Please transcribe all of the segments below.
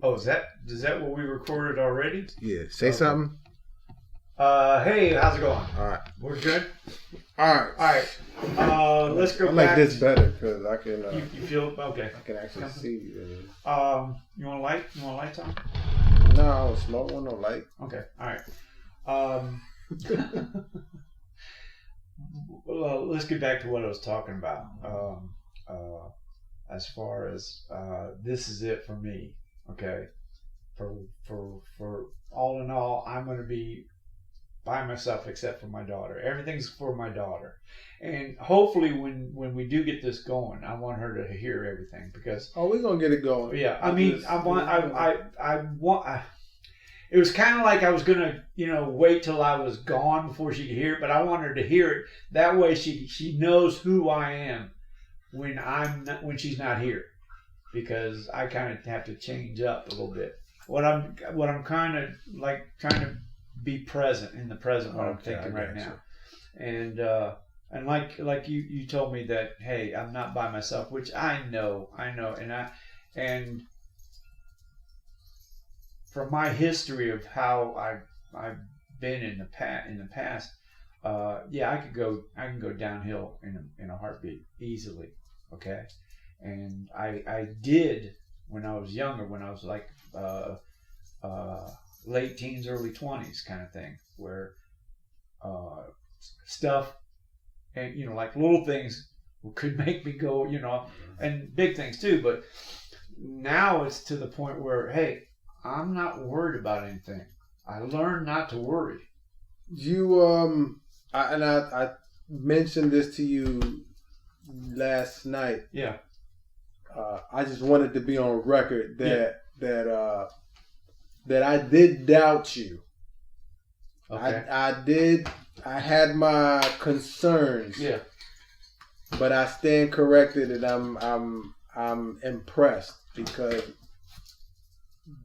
Oh, is that what we recorded already? Yeah. Say something. Hey, how's it going? All right. We're good? All right. Let's go I back. like this better because I can. You feel okay? I can actually see you. You want a light? You want a light, Tom? No, I don't smoke. No light. Okay. All right. Well, let's get back to what I was talking about. As far as this is it for me. Okay. For all in all, I'm going to be by myself except for my daughter. Everything's for my daughter, and hopefully when we do get this going, I want her to hear everything because we're gonna get it going. Yeah, I mean, I want. It was kind of like I was gonna, wait till I was gone before she could hear it, but I want her to hear it. That way, she knows who I am when she's not here, because I kind of have to change up a little bit. What I'm kind of like trying to be present in the present, what I'm thinking right now, and like you told me that, hey, I'm not by myself, which I know, and from my history of how I've been in the past, I can go downhill in a heartbeat easily, okay, and I did when I was younger, when I was like late teens, early 20s kind of thing, where stuff and like little things could make me go, and big things too, but now it's to the point where, hey, I'm not worried about anything. I learned not to worry. You I mentioned this to you last night. Yeah. I just wanted to be on record that I did doubt you. Okay. I did. I had my concerns. Yeah. But I stand corrected, and I'm impressed because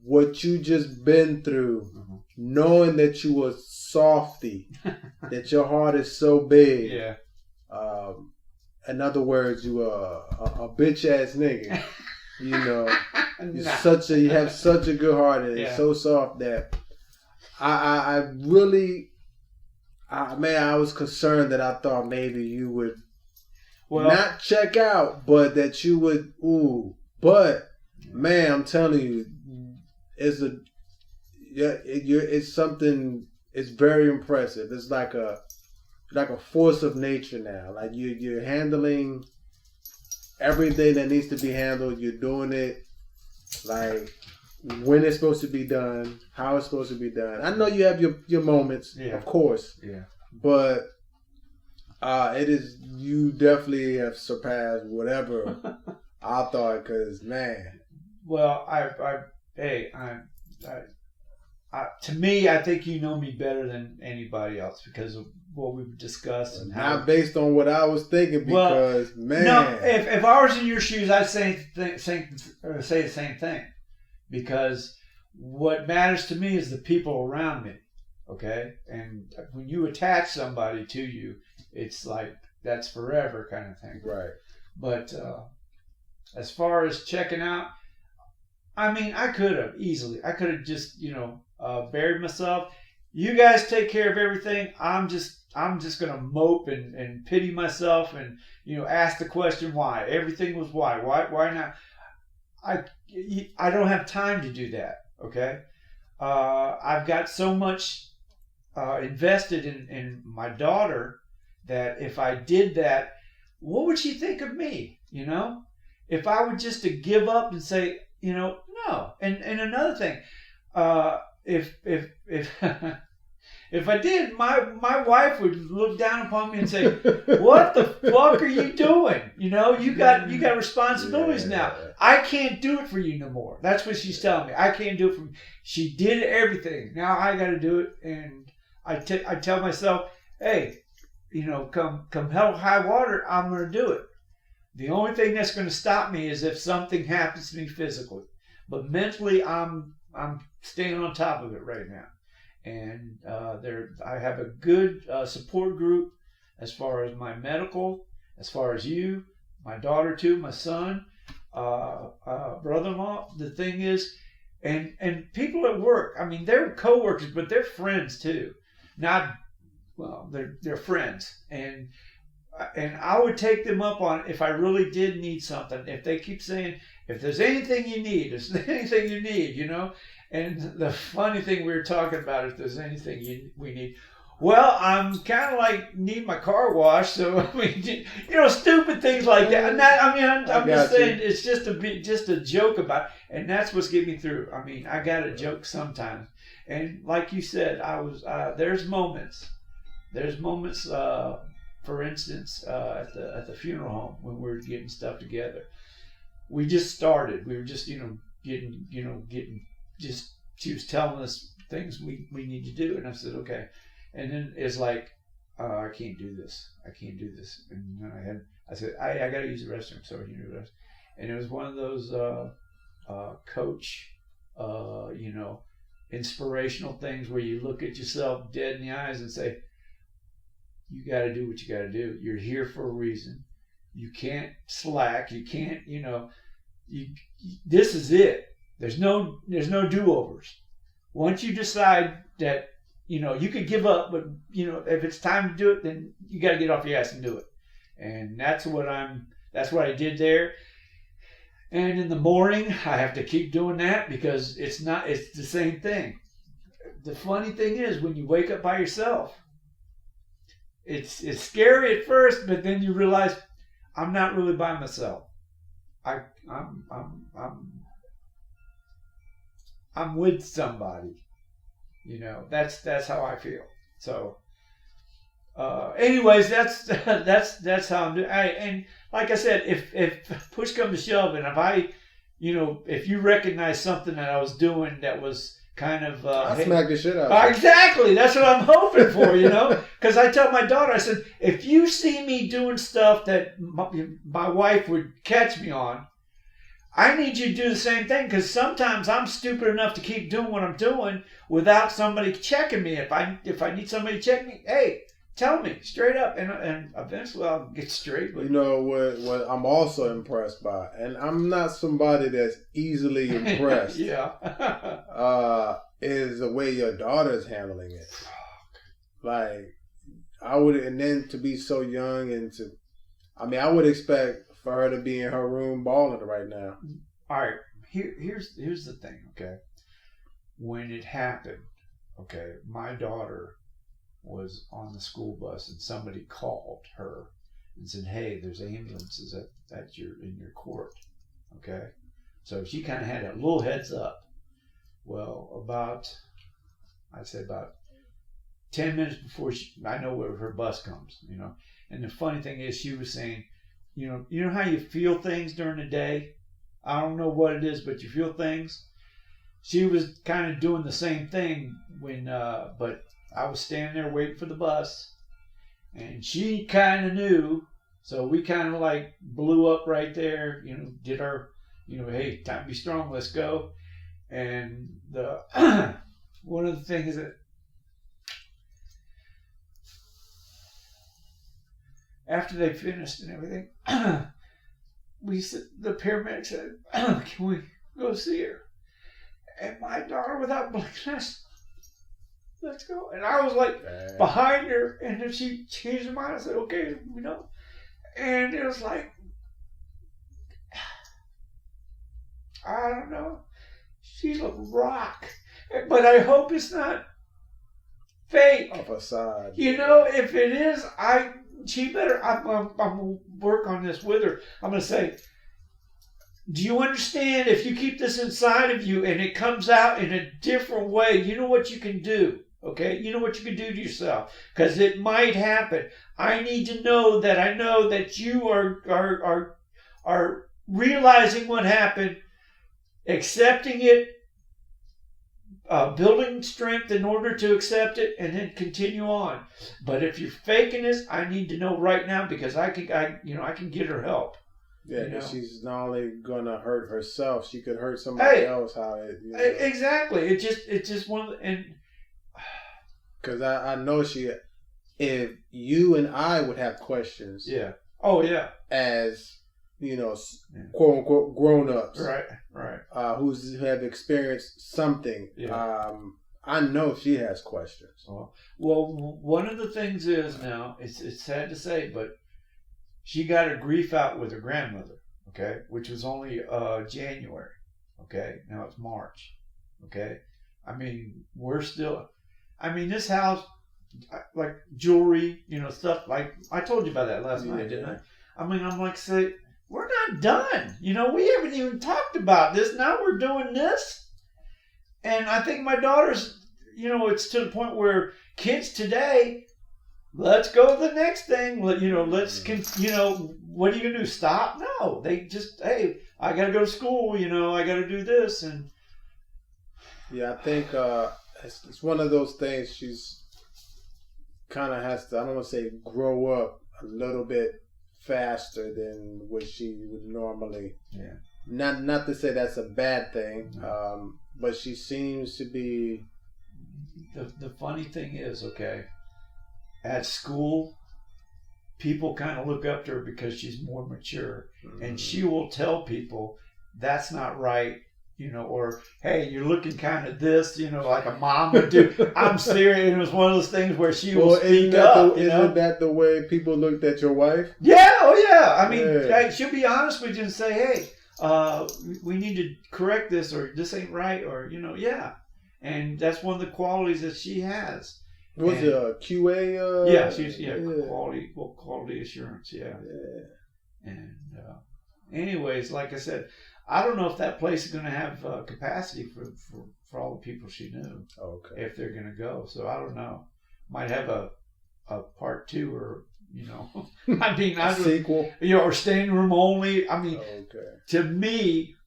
what you just been through, knowing that you were softy, that your heart is so big. Yeah. In other words, you are a bitch ass nigga. You have such a good heart, and it's so soft that I really, I was concerned that I thought maybe you would not check out, but that you would. But man, I'm telling you, it's something. It's very impressive. It's like a force of nature now. Like you're handling everything that needs to be handled. You're doing it like when it's supposed to be done, how it's supposed to be done. I know you have your moments, of course. Yeah. But it is, you definitely have surpassed whatever I thought. Because man. Well, to me, I think you know me better than anybody else because of what we've discussed and how. Not based on what I was thinking, because man. No, if I was in your shoes, I'd say the same thing, because what matters to me is the people around me. Okay, and when you attach somebody to you, it's like that's forever kind of thing. Right. But as far as checking out, I mean, I could have just buried myself. You guys take care of everything. I'm just gonna mope and pity myself and ask the question why. Everything was why not? I don't have time to do that. Okay, I've got so much invested in my daughter that if I did that, what would she think of me? If I were just to give up and say, no. And another thing, if if I did, my wife would look down upon me and say, "What the fuck are you doing? You got responsibilities now. I can't do it for you no more." That's what she's telling me. I can't do it for me. She did everything. Now I got to do it, and I tell myself, "Hey, come hell or high water, I'm going to do it." The only thing that's going to stop me is if something happens to me physically. But mentally, I'm staying on top of it right now. And I have a good support group as far as my medical, as far as you, my daughter too, my son, brother-in-law. The thing is, And people at work, I mean, they're coworkers, but they're friends too. Not, well, they're friends. And I would take them up on it if I really did need something. If they keep saying, if there's anything you need, if there's anything you need, you know. And the funny thing we were talking about, if there's anything we need, well, I'm kind of like need my car washed, so I mean, you know, stupid things like that. And that, I mean, I'm just saying, it's just a joke about it, and that's what's getting me through. I mean, I got a joke sometimes, and like you said, there's moments, for instance, at the funeral home when we were getting stuff together. We just started. We were just, getting just, she was telling us things we need to do. And I said, okay. And then it's like, I can't do this. And then I said, I got to use the restroom. So you know, and it was one of those coach, inspirational things where you look at yourself dead in the eyes and say, you got to do what you got to do. You're here for a reason. You can't slack. You can't, this is it. There's no do-overs. Once you decide that, you could give up, but, if it's time to do it, then you got to get off your ass and do it. And that's what I did there. And in the morning, I have to keep doing that because it's the same thing. The funny thing is when you wake up by yourself, it's scary at first, but then you realize I'm not really by myself. I'm with somebody. That's how I feel. So, anyways, that's how I'm doing. And like I said, if push comes to shove, and if I, if you recognize something that I was doing that was kind of, I smack the shit out of you. Exactly. That's what I'm hoping for. Because I tell my daughter, I said, if you see me doing stuff that my wife would catch me on, I need you to do the same thing, because sometimes I'm stupid enough to keep doing what I'm doing without somebody checking me. If I need somebody to check me, hey, tell me straight up, and eventually I'll get straight with what I'm also impressed by, and I'm not somebody that's easily impressed. Yeah. Is the way your daughter's handling it. Like, I would, and then to be so young I would expect for her to be in her room balling right now. All right. Here's the thing, okay? When it happened, okay, my daughter was on the school bus and somebody called her and said, hey, there's ambulances in your court, okay? So she kind of had a little heads up. Well, I'd say about 10 minutes before I know where her bus comes, And the funny thing is, she was saying, you know how you feel things during the day? I don't know what it is, but you feel things. She was kind of doing the same thing but I was standing there waiting for the bus, and she kind of knew, so we kind of like blew up right there, did our, hey, time to be strong, let's go. And one of the things that after they finished and everything, the paramedic said, can we go see her? And my daughter, without blinking, let's go. And I was like behind her, and then she changed her mind. I said, okay, And it was like, I don't know. She's a rock. But I hope it's not fake. A facade. If it is, she better, I'm going to work on this with her. I'm going to say, do you understand, if you keep this inside of you and it comes out in a different way, you know what you can do, okay? You know what you can do to yourself, because it might happen. I need to know that I know that you are realizing what happened, accepting it, building strength in order to accept it, and then continue on. But if you're faking this, I need to know right now, because I can get her help. Yeah, she's not only gonna hurt herself, she could hurt somebody else. Exactly. It's just one of the, and because I know if you and I would have questions. Yeah. Oh yeah. As quote unquote grown ups, right, who have experienced something. yeah. I know she has questions. Well, one of the things is now it's sad to say, but she got her grief out with her grandmother, okay, which was only January, okay. Now it's March, okay. I mean, we're still. I mean, this house, like jewelry, stuff like I told you about that last night, didn't I? I mean, I'm like, say, we're not done. We haven't even talked about this. Now we're doing this. And I think my daughter's, it's to the point where kids today, let's go to the next thing. What are you going to do? Stop? No, they just, hey, I got to go to school. I got to do this. And yeah, I think it's one of those things she's kind of has to, I don't want to say grow up a little bit faster than what she would normally. Yeah. Not to say that's a bad thing. No. But she seems to be. The funny thing is, okay, at school, people kind of look up to her because she's more mature, and she will tell people that's not right, or hey, you're looking kind of this, like a mom would do. I'm serious. It was one of those things where she will speak up. Isn't that the way people looked at your wife? Yeah. Oh yeah. I mean, she'll be honest with you and say, hey. We need to correct this, or this ain't right, or yeah, and that's one of the qualities that she has. Was it a QA? Yeah, she's quality assurance. Yeah. And anyways, like I said, I don't know if that place is going to have capacity for all the people she knew. Okay. If they're going to go, so I don't know. Might have a part 2 or. I mean, a sequel, or standing room only. I mean, To me,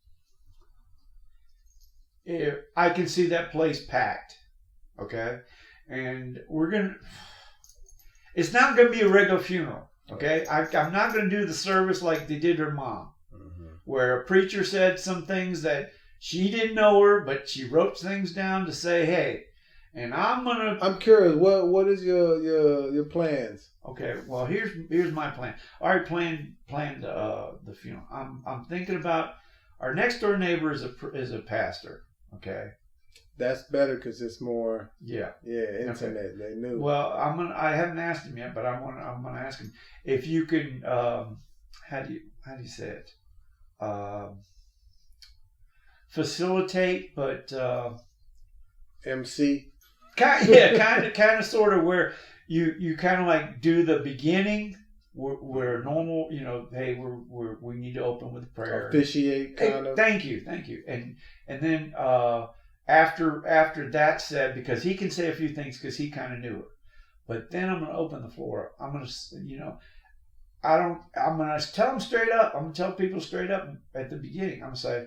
I can see that place packed. Okay, and it's not going to be a regular funeral. Okay, I'm not going to do the service like they did her mom, where a preacher said some things that she didn't know her, but she wrote things down to say, hey. And I'm curious. What is your plans? Okay. Well, here's my plan. I already planned the funeral. I'm thinking about our next door neighbor is a pastor. Okay. That's better because it's more. Yeah. Yeah. Intimate. Okay. They knew. Well, I haven't asked him yet, but I'm gonna ask him if you can. How do you say it? Facilitate, but. MC. Kind of, sort of where you kind of like do the beginning where normal, hey, we need to open with a prayer. Officiate, kind of. Thank you, and then after that said, because he can say a few things because he kind of knew it, but then I'm gonna open the floor. I'm gonna, I'm gonna tell them straight up. I'm gonna tell people straight up at the beginning. I'm gonna say,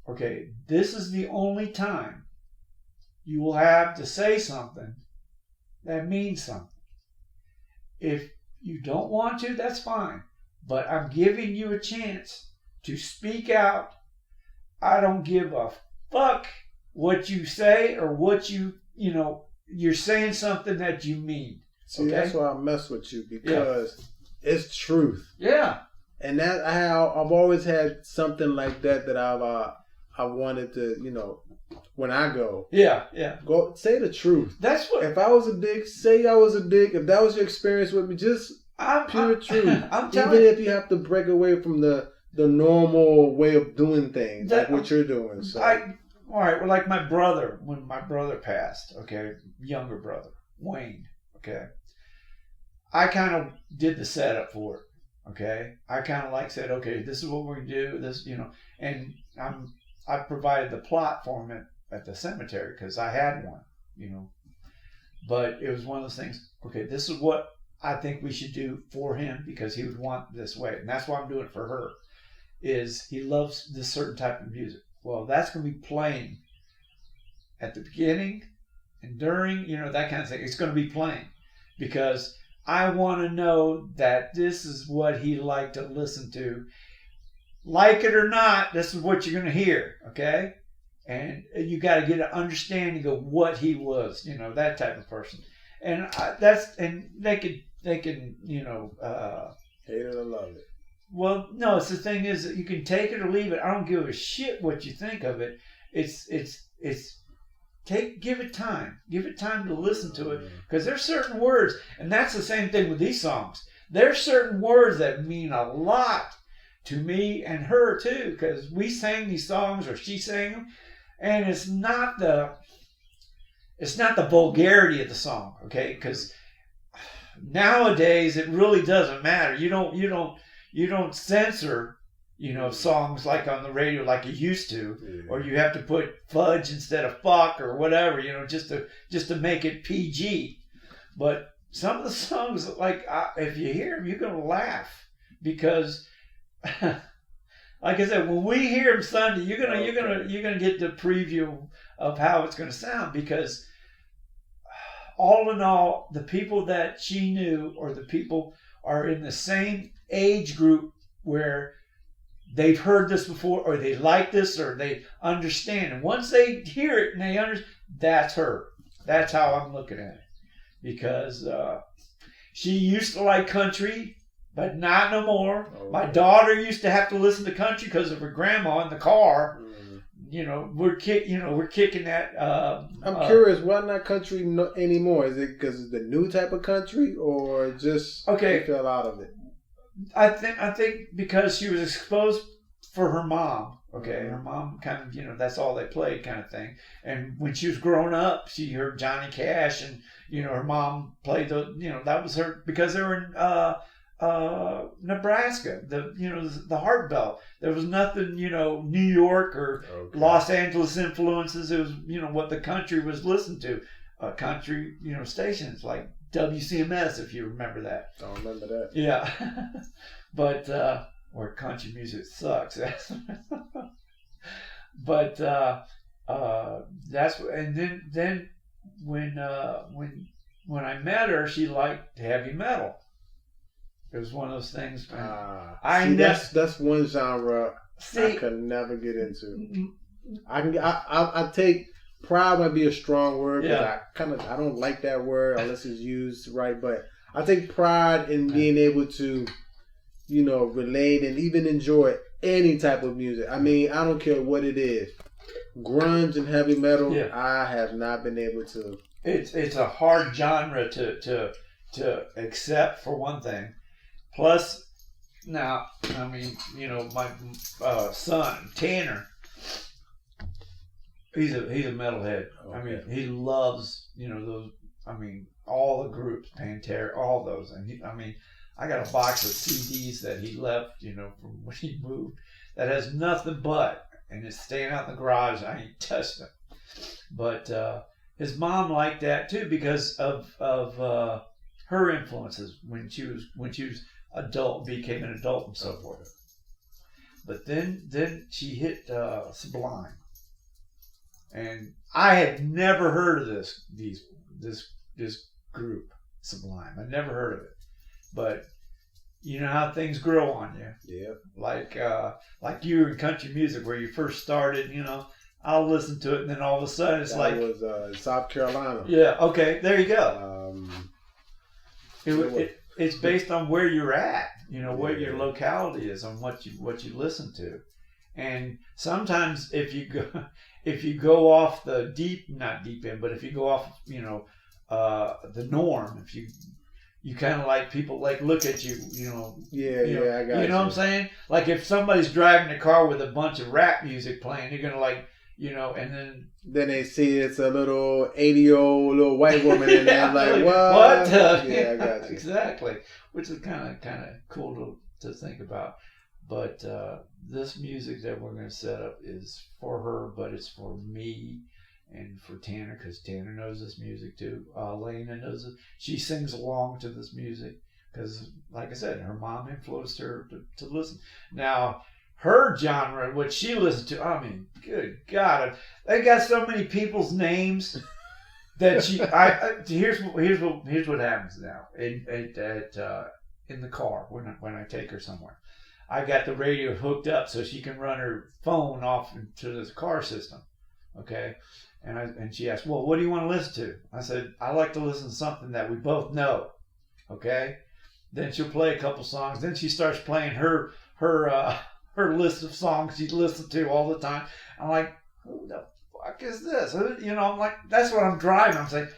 okay, this is the only time you will have to say something that means something. If you don't want to, that's fine. But I'm giving you a chance to speak out. I don't give a fuck what you say or what you're saying something that you mean. See, okay? That's why I mess with you, because it's truth. Yeah. And that I've always had something like that I wanted to, when I go. Yeah. Go say the truth. That's what. If I was a dick, say I was a dick. If that was your experience with me, just pure truth. I'm telling Even if you have to break away from the normal way of doing things, like what you're doing. So. All right. Well, like my brother, when my brother passed, okay, younger brother, Wayne, okay, I kind of did the setup for it, okay. I kind of said, okay, this is what we're going to do, this, and I provided the plot for him at the cemetery because I had one, but it was one of those things, okay, this is what I think we should do for him because he would want this way, and that's why I'm doing it for her, is he loves this certain type of music. Well, that's going to be playing at the beginning and during, that kind of thing. It's going to be playing because I want to know that this is what he liked to listen to. Like it or not, this is what you're going to hear, okay? And you got to get an understanding of what he was, that type of person. And they can, hate it or love it. Well, no, it's the thing is that you can take it or leave it. I don't give a shit what you think of it. It's give it time. Give it time to listen to it because there's certain words, and that's the same thing with these songs. There's certain words that mean a lot to me and her too because we sang these songs or she sang them, and it's not the vulgarity of the song, okay? Because nowadays it really doesn't matter. You don't censor, songs like on the radio like you used to, or you have to put fudge instead of fuck or whatever, just to make it PG. But some of the songs, like if you hear them, you're gonna laugh because, like I said, when we hear them Sunday, you're gonna get the preview of how it's gonna sound because. All in all, the people that she knew or the people are in the same age group where they've heard this before or they like this or they understand. And once they hear it and they understand, that's her. That's how I'm looking at it. Because she used to like country, but not no more. Okay. My daughter used to have to listen to country because of her grandma in the car. We're kicking that. I'm curious, why not country anymore? Is it because it's the new type of country, or just they fell out of it? I think because she was exposed for her mom. Okay, her mom kind of that's all they played kind of thing. And when she was growing up, she heard Johnny Cash, and her mom played that was her because they were in Nebraska, the Heart Belt. There was nothing, New York or Los Angeles influences. It was, what the country was listened to. Country, stations like WCMS, if you remember that. Don't remember that. Yeah. But, where country music sucks. But, that's, and then when I met her, she liked heavy metal. It was one of those things. That's one genre I could never get into. I take pride might be a strong word because I don't like that word unless it's used right. But I take pride in being able to, relate and even enjoy any type of music. I mean, I don't care what it is, grunge and heavy metal. Yeah. I have not been able to. It's a hard genre to accept for one thing. Plus, now, I mean, my son, Tanner, he's a metalhead. Okay. I mean, he loves, those, all the groups, Pantera, all those. And I got a box of CDs that he left, from when he moved that has nothing but, and it's staying out in the garage. I ain't touched it. But his mom liked that too because of her influences when she was became an adult and so forth. But then she hit Sublime, and I had never heard of this group Sublime. I never heard of it, but you know how things grow on you. Yeah. Like you in country music where you first started. I'll listen to it, and then all of a sudden it's that was South Carolina. Yeah. Okay. There you go. It's based on where you're at, where your locality is, on what you listen to, and sometimes if you go off the not deep end, but if you go off, the norm, if you kind of like people like look at you, I got you. You know what I'm saying? Like if somebody's driving a car with a bunch of rap music playing, you're gonna like. And then they see it's a little 80-year-old little white woman, and they're like, "What?" Yeah, I got you. Exactly, which is kind of cool to think about. But this music that we're going to set up is for her, but it's for me and for Tanner because Tanner knows this music too. Lena knows it. She sings along to this music because, like I said, her mom influenced her to listen. Now. Her genre, what she listens to, good God, they got so many people's names that here's what happens now in the car when I take her somewhere. I got the radio hooked up so she can run her phone off into the car system, okay? And she asked, well, what do you want to listen to? I said, I like to listen to something that we both know, okay? Then she'll play a couple songs. Then she starts playing her list of songs she listens to all the time. I'm like, who the fuck is this? You know, I'm like, that's what I'm driving. I'm saying,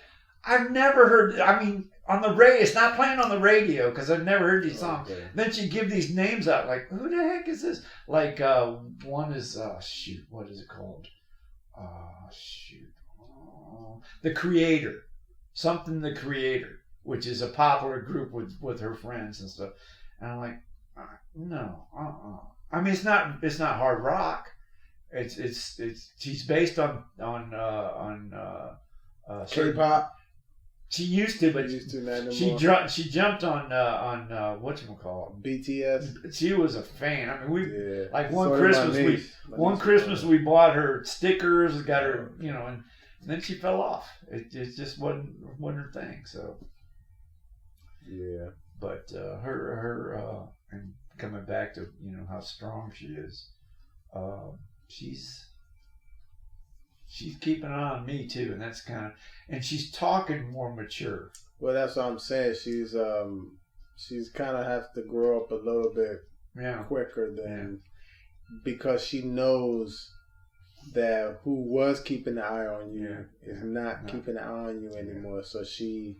I've never heard. I mean, on the radio, it's not playing on the radio because I've never heard these songs. Okay. Then she give these names out, like, who the heck is this? Like, one is shoot, what is it called? The Creator, something The Creator, which is a popular group with her friends and stuff. And I'm like, no, I mean, it's not hard rock. It's she's based on K-pop. She used to, but she jumped on whatchamacallit? BTS. She was a fan. I mean, like one Christmas we bought her stickers, got her, you know, and then she fell off. It just wasn't her thing. So yeah, but her and coming back to, you know, how strong she is, she's keeping an eye on me too, and that's and she's talking more mature. Well, that's what I'm saying. She's kind of has to grow up a little bit quicker than because she knows that who was keeping an eye on you is not keeping an eye on you anymore. So she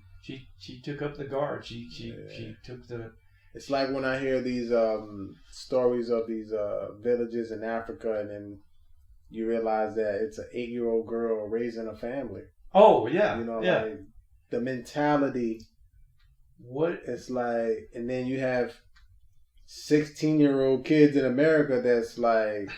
took up the guard. She took the. It's like when I hear these stories of these villages in Africa, and then you realize that it's an 8-year-old girl raising a family. Oh yeah, you know, like the mentality. What it's like, and then you have 16-year-old kids in America that's like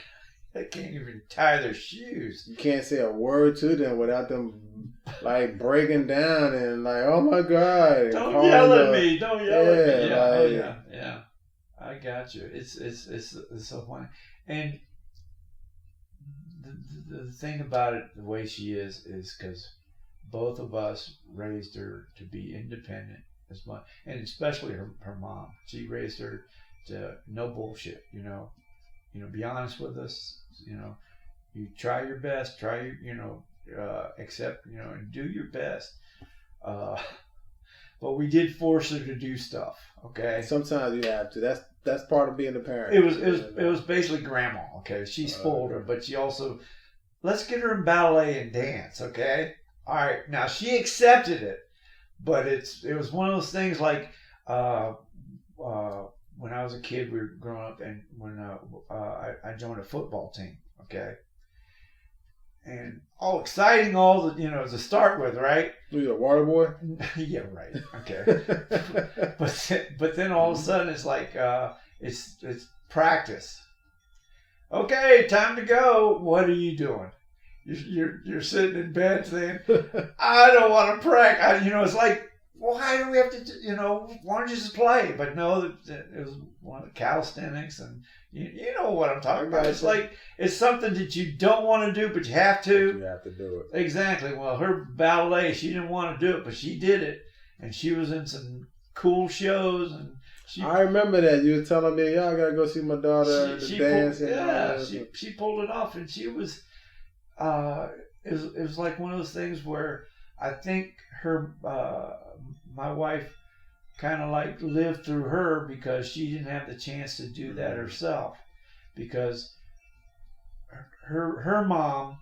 they can't even tie their shoes. You can't say a word to them without them like breaking down and like, oh my God! Don't yell at me! Don't yell at me! Yeah, I got you. It's so funny, and the thing about it, the way she is because both of us raised her to be independent as much, and especially her mom. She raised her to no bullshit. You know, be honest with us. You know, you try your best. Accept. You know, and do your best. But we did force her to do stuff. Okay. Sometimes you have to. That's part of being a parent. It was basically grandma. Okay, she spoiled her, but she also let's get her in ballet and dance. Okay. All right. Now she accepted it, but it was one of those things like when I was a kid, we were growing up, and when I joined a football team. Okay. And exciting, to start with, right? You a water boy? Yeah, right. Okay. but then all of a sudden it's like it's practice. Okay, time to go. What are you doing? You're sitting in bed saying, I don't want to practice. It's like, why do we have to? Why don't you just play? But no, it was one of the calisthenics, and you know what I'm talking about. It's like it's something that you don't want to do, but you have to. You have to do it. Exactly. Well, her ballet, she didn't want to do it, but she did it, and she was in some cool shows, and I remember that you were telling me, I gotta go see my daughter dance. She pulled it off, and she was. It was like one of those things where I think her, my wife, kind of like lived through her because she didn't have the chance to do that herself, because her mom,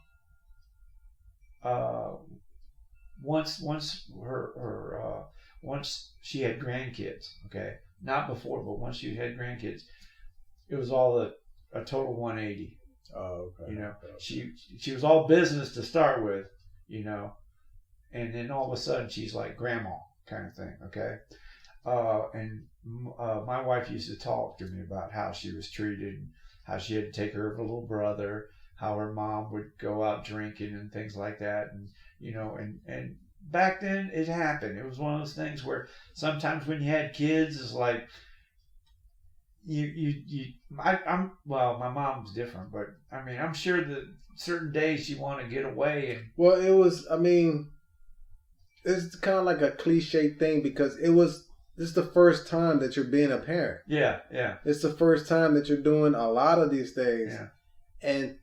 once she had grandkids, okay, not before, but once she had grandkids, it was all a total 180. Oh, okay. She was all business to start with, and then all of a sudden she's like grandma kind of thing, okay? And my wife used to talk to me about how she was treated, how she had to take care of her little brother, how her mom would go out drinking and things like that, and back then it happened. It was one of those things where sometimes when you had kids, it's like my mom's different, but I mean, I'm sure that certain days you want to get away. And well, it's kind of like a cliche thing because this is the first time that you're being a parent. Yeah. It's the first time that you're doing a lot of these things. Yeah. And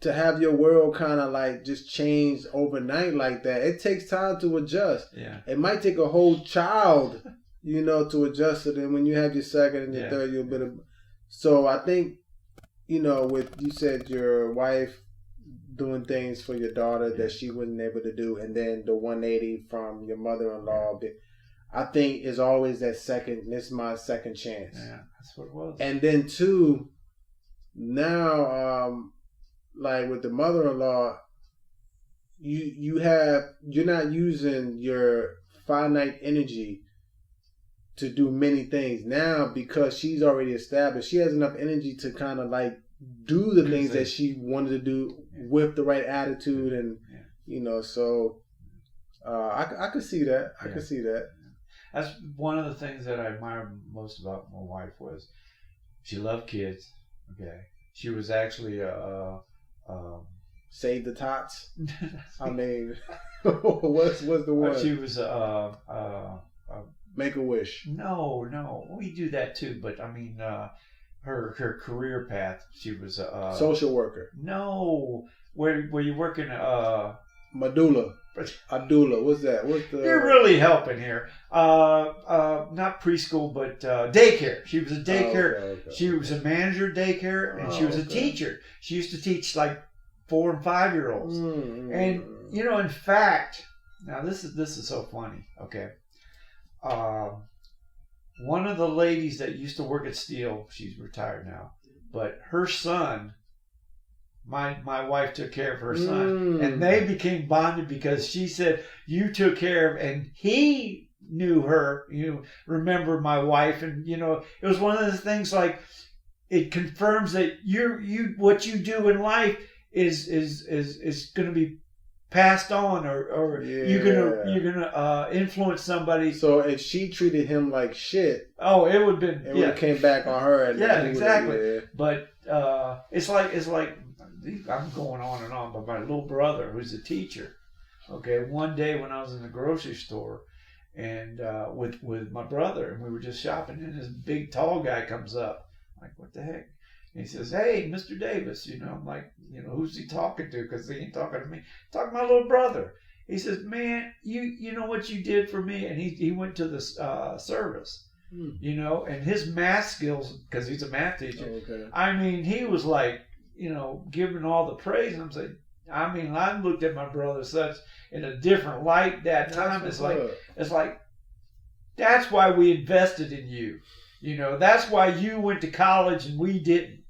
to have your world kind of like just change overnight like that, it takes time to adjust. Yeah. It might take a whole child to adjust it. And when you have your second and your third, you'll be able. So I think, with you said your wife doing things for your daughter that she wasn't able to do, and then the 180 from your mother-in-law. I think is always that second. This is my second chance. Yeah, that's what it was. And then two, now, like with the mother-in-law, you're not using your finite energy to do many things now because she's already established. She has enough energy to kind of like do the things that she wanted to do with the right attitude, and so I could see that. I could see that. That's one of the things that I admire most about my wife was she loved kids. Okay, she was actually Save the Tots. I mean, what's the one? She was Make a Wish. No, we do that too. But I mean, her career path. She was social worker. No, where you working? Medulla. Adula. What's that? What's the? You're really helping here. Not preschool, but daycare. She was a daycare. Okay. She was a manager of daycare, and she was a teacher. She used to teach like 4 and 5 year olds. And in fact, now this is so funny. Okay, one of the ladies that used to work at Steel, she's retired now, but her son. My wife took care of her son, and they became bonded because she said you took care of, and he knew her. Remember my wife, and it was one of those things like it confirms that you what you do in life is going to be passed on, or you're gonna influence somebody. So if she treated him like shit, it would have been it would have came back on her. And exactly. But it's like. I'm going on and on, but my little brother, who's a teacher, okay, one day when I was in the grocery store and with my brother, and we were just shopping, and this big tall guy comes up. I'm like, what the heck? And he says, hey, Mr. Davis, I'm like, who's he talking to? Because he ain't talking to me. Talking to my little brother. He says, man, you know what you did for me? And he went to the service, and his math skills, because he's a math teacher. Okay. I mean, he was like, giving all the praise. And I'm saying, I looked at my brother such in a different light that time. It's like, that's why we invested in you. That's why you went to college and we didn't.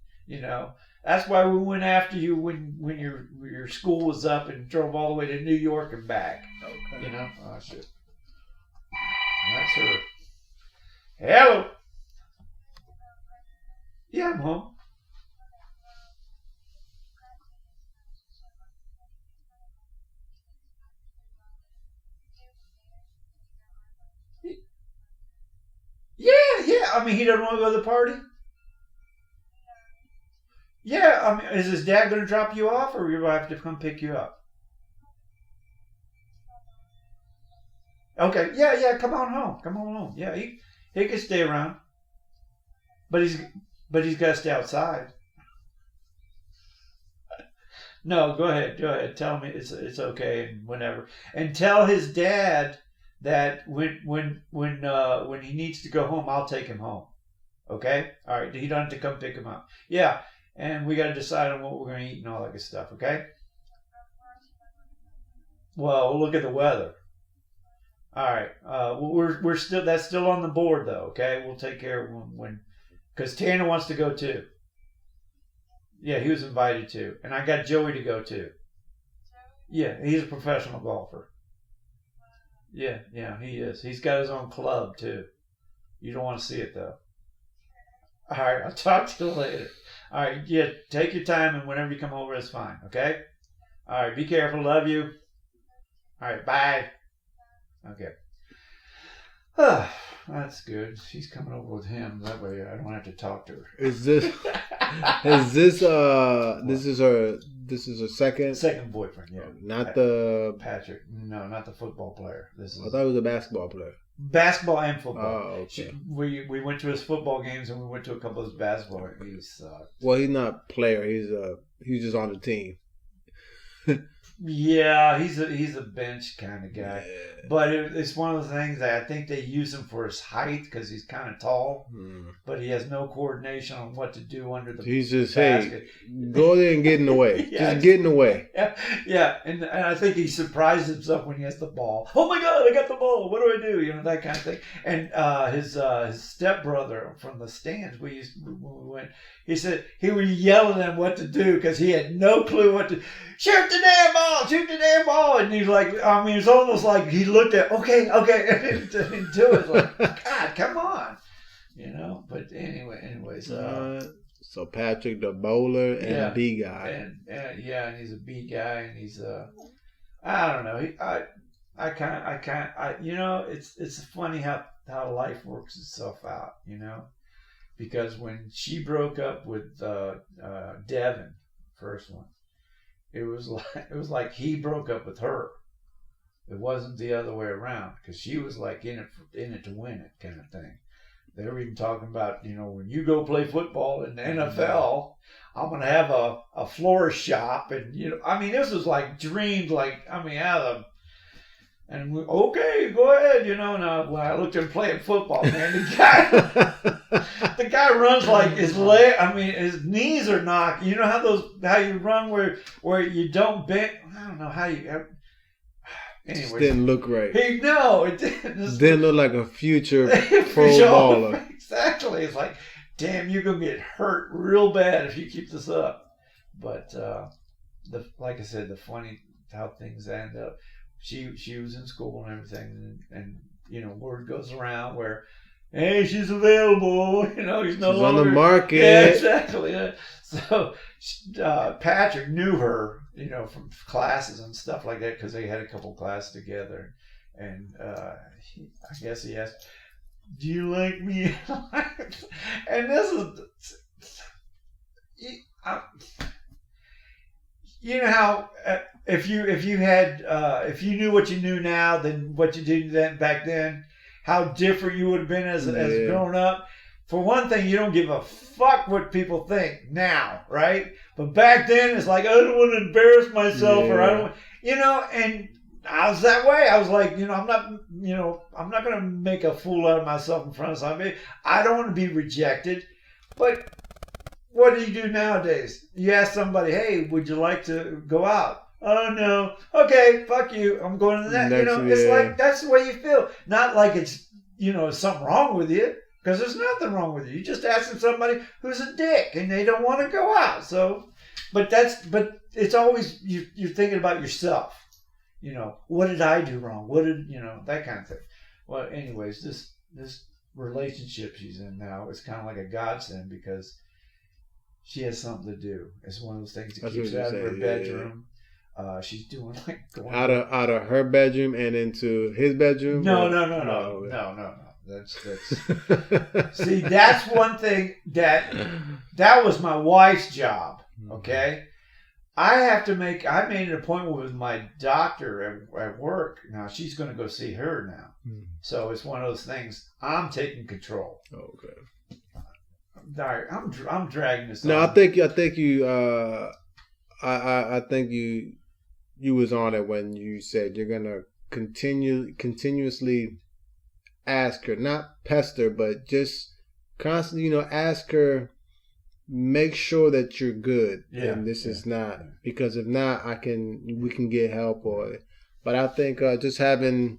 That's why we went after you when your school was up and drove all the way to New York and back. Okay. Oh shit. That's her. Hello. Yeah, I'm home. Yeah. I mean, he doesn't want to go to the party? Yeah, I mean, is his dad going to drop you off, or will I have to come pick you up? Okay, yeah, come on home. Yeah, he can stay around. But he's got to stay outside. No, go ahead. Tell me it's okay and whenever. And tell his dad that when he needs to go home, I'll take him home. Okay? All right. He doesn't have to come pick him up. Yeah. And we got to decide on what we're going to eat and all that good stuff. Okay? Well, we'll look at the weather. All right. We're still that's still on the board though. Okay? We'll take care of when because Tanner wants to go too. Yeah, he was invited too, and I got Joey to go too. Yeah, he's a professional golfer. Yeah, he is. He's got his own club too. You don't want to see it though. All right, I'll talk to you later. All right, yeah, take your time, and whenever you come over, it's fine. Okay. All right, be careful. Love you. All right, bye. Okay. That's good. She's coming over with him. That way I don't have to talk to her. This is her second boyfriend, yeah. Not the Patrick. No, not the football player. I thought it was a basketball player. Basketball and football. Oh, okay. We went to his football games and we went to a couple of his basketball games. He sucked. Well, he's not a player. He's just on the team. Yeah, he's a bench kind of guy, Yeah. but it's one of those things that I think they use him for his height because he's kind of tall, but he has no coordination on what to do under the He's just basket. go there and get in the way. Yeah, just get in the way. Yeah, and I think he surprised himself when he has the ball. Oh my God, I got the ball! What do I do? You know, that kind of thing. And his stepbrother from the stands, when we went, he said he was yelling at him what to do because he had no clue what to. Shoot the damn ball! Shoot the damn ball! And he's like, I mean, it's almost like he looked at, okay, and do it. Like, God, come on, you know. But anyways. So Patrick, the bowler and B guy, and he's a B guy, and he's I don't know. I can't. You know, it's funny how life works itself out. You know, because when she broke up with Devin, first one. It was like he broke up with her. It wasn't the other way around because she was like in it to win it kind of thing. They were even talking about, you know, when you go play football in the NFL, I'm gonna have a florist shop, and you know, I mean, this was like dreamed, like I mean, out of. And okay, go ahead, you know. Now when I looked at him playing football, man, the guy runs like his leg. I mean, his knees are knocked. You know how you run where you don't bend. I don't know how you. Anyway, didn't look right. It didn't. Didn't look like a future pro baller. Exactly. It's like, damn, you're gonna get hurt real bad if you keep this up. But like I said, the funny how things end up. She was in school and everything, and you know, word goes around where, hey, she's available. You know, she's on the market. Yeah, exactly. Yeah. So Patrick knew her, you know, from classes and stuff like that because they had a couple classes together, and I guess he asked, "Do you like me?" And this is, you know how. If you knew what you knew now than what you did then back then, how different you would have been as growing up. For one thing, you don't give a fuck what people think now, right? But back then, it's like I don't want to embarrass myself, or I don't, you know. And I was that way. I was like, you know, I'm not going to make a fool out of myself in front of somebody. I don't want to be rejected, but. What do you do nowadays? You ask somebody, hey, would you like to go out? Oh, no. Okay, fuck you. I'm going to that. You know, it's like that's the way you feel. Not like it's, you know, something wrong with you, because there's nothing wrong with you. You're just asking somebody who's a dick and they don't want to go out. So, but it's always, you're thinking about yourself. You know, what did I do wrong? What did, you know, that kind of thing. Well, anyways, this relationship she's in now is kind of like a godsend because she has something to do. It's one of those things that keeps her out of her bedroom. Yeah. She's doing like going out of her bedroom and into his bedroom. No. That's see, that's one thing that was my wife's job. Okay, I made an appointment with my doctor at work. Now she's going to go see her now. So it's one of those things. I'm taking control. Okay. Sorry, I'm dragging this. No, on. I think you was on it when you said you're gonna continuously ask her, not pester, but just constantly, you know, ask her, make sure that you're good, and this is not, because if not, we can get help but I think just having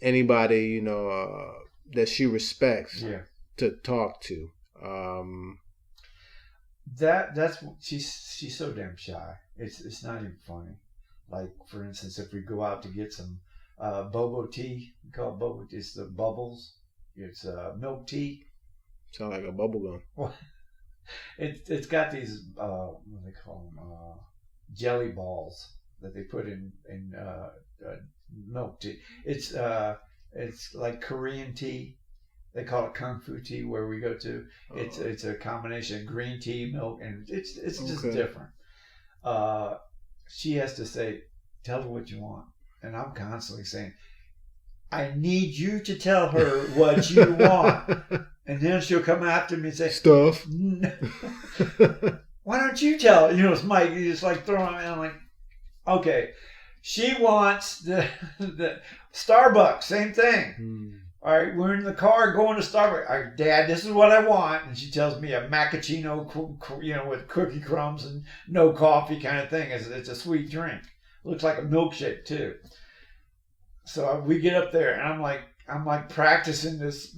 anybody, you know, that she respects to talk to. That's she's so damn shy. It's not even funny. Like for instance, if we go out to get some bobo tea, we call it bobo. It's the bubbles. It's milk tea. Sound like a bubble gum. Well, it's got these what do they call them? Jelly balls that they put in milk tea. It's like Korean tea. They call it kung fu tea where we go to. It's a combination of green tea, milk, and it's just different. She has to say, tell her what you want. And I'm constantly saying, I need you to tell her what you want. And then she'll come after me and say, stuff. No. Why don't you tell her? You know, it's Mike. He's like throwing me. I'm like, Okay. She wants the Starbucks, same thing. All right, we're in the car going to Starbucks. All right, Dad, this is what I want. And she tells me a macchiato, with cookie crumbs and no coffee kind of thing. It's a sweet drink. Looks like a milkshake too. So we get up there, and I'm like practicing this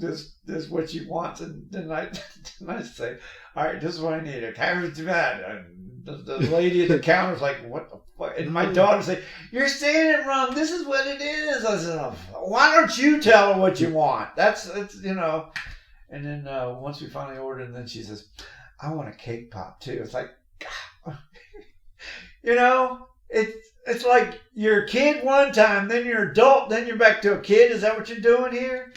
what she wants, and then I say, all right, this is what I need. A carrot to that. And the lady at the counter's like, what the fuck? And my daughter say, you're saying it wrong. This is what it is. I said, oh, why don't you tell her what you want? That's. And then once we finally ordered, and then she says, I want a cake pop too. It's like, God. It's like you're a kid one time, then you're an adult, then you're back to a kid. Is that what you're doing here?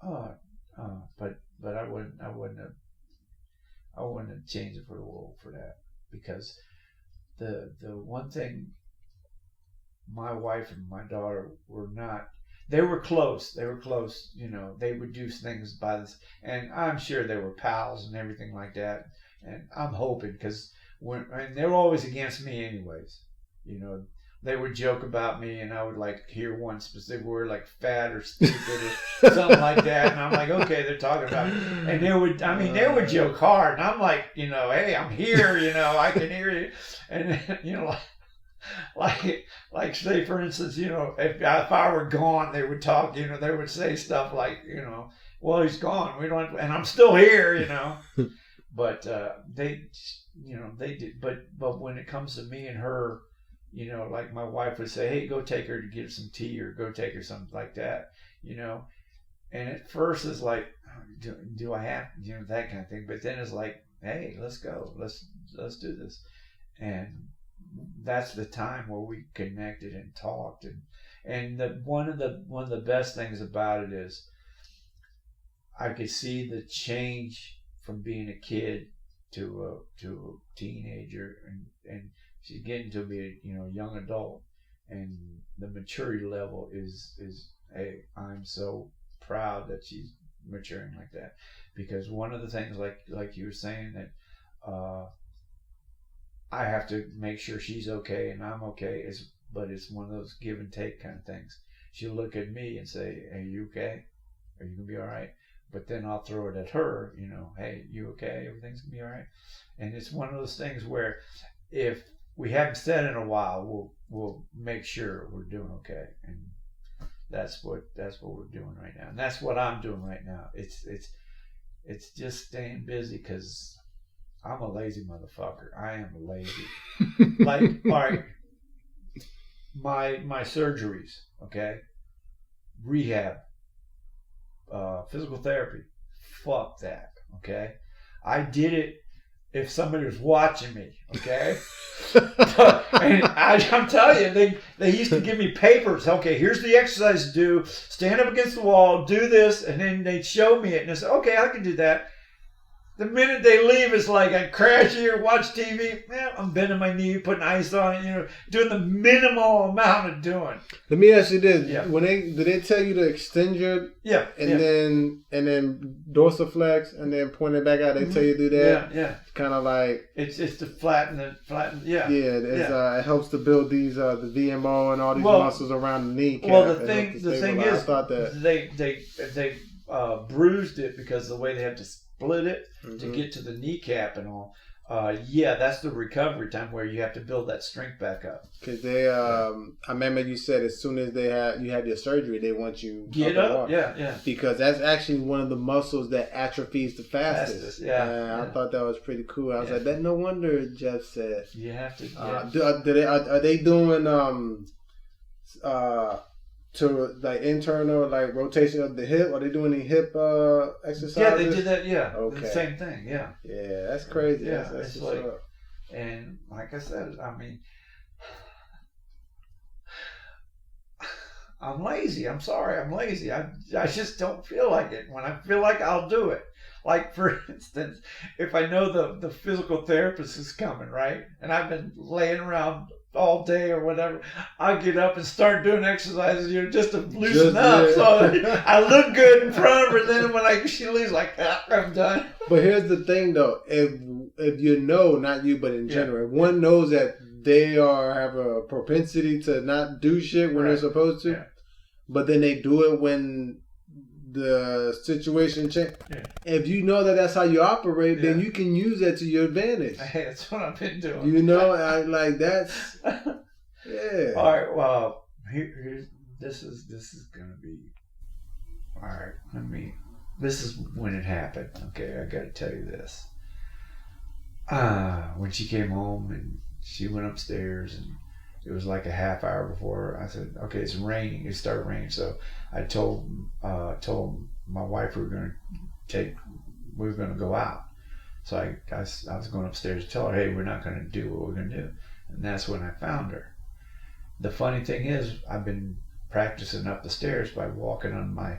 But I wouldn't have changed it for the world for that, because the one thing my wife and my daughter were not. They were close. They would do things by this, and I'm sure they were pals and everything like that. And I'm hoping, because they were always against me anyways. They would joke about me, and I would hear one specific word like fat or stupid or something like that, and I'm like, okay, they're talking about me. And they would joke hard, and I'm like, hey, I'm here, I can hear you, and like say for instance, if I were gone, they would talk, they would say stuff like, well, he's gone, we don't, and I'm still here, but they did, but when it comes to me and her. Like my wife would say, hey, go take her to get some tea, or go take her something like that, And at first it's like, do I have, that kind of thing. But then it's like, hey, let's go. Let's do this. And that's the time where we connected and talked. And one of the best things about it is I could see the change from being a kid to a teenager, and she's getting to be a young adult, and the maturity level is hey, I'm so proud that she's maturing like that, because one of the things like you were saying that I have to make sure she's okay and I'm okay, but it's one of those give and take kind of things. She'll look at me and say, hey, you okay? Are you gonna be all right? But then I'll throw it at her, hey, you okay? Everything's gonna be all right. And it's one of those things where if we haven't said in a while, we'll make sure we're doing okay, and that's what we're doing right now, and that's what I'm doing right now. It's just staying busy, because I'm a lazy motherfucker. I am lazy. All right, my surgeries, okay, rehab, physical therapy, fuck that, okay. I did it if somebody was watching me, okay? And I'm telling you, they used to give me papers. Okay, here's the exercise to do. Stand up against the wall, do this, and then they'd show me it. And I said, okay, I can do that. The minute they leave, it's like I crash here, watch TV. I'm bending my knee, putting ice on it, doing the minimal amount of doing. Let me ask you this: yeah. Did they tell you to extend your then dorsiflex and then point it back out? They tell you to do that. Yeah. Kind of like it's to flatten. Yeah. Yeah, it helps to build these the VMO and all these muscles around the kneecap. Well, the thing is, I thought that they bruised it because the way they have to split it to get to the kneecap and all. That's the recovery time where you have to build that strength back up. Because they, I remember you said as soon as you have your surgery, they want you get up. Yeah. Because that's actually one of the muscles that atrophies the fastest. I thought that was pretty cool. I was like, that no wonder Jeff said. You have to. Are they doing to like internal like rotation of the hip? Are they doing any hip exercises? Yeah, they did that. Yeah, okay. The same thing. Yeah. Yeah, that's crazy. Yeah, that's it's like, and like I said, I mean, I'm lazy. I'm sorry, I'm lazy. I just don't feel like it. When I feel like I'll do it. Like for instance, if I know the physical therapist is coming, right, and I've been laying around all day or whatever, I'll get up and start doing exercises, just to loosen up. Yeah. So I look good in front of her. Then when she leaves, like, I'm done. But here's the thing, though. If you know, not you, but in general, if one knows that they have a propensity to not do shit when they're supposed to, Yeah. but then they do it when the situation changes. Yeah. If you know that that's how you operate, then you can use that to your advantage. Hey, that's what I've been doing. You know, like that's yeah. All right. Well, here's this is gonna be all right. This is when it happened. Okay, I got to tell you this. When she came home and she went upstairs and it was like a half hour before, I said, "Okay, it's raining. It started raining." So I told my wife we were gonna go out. So I was going upstairs to tell her, "Hey, we're not gonna do what we're gonna do," and that's when I found her. The funny thing is, I've been practicing up the stairs by walking on my,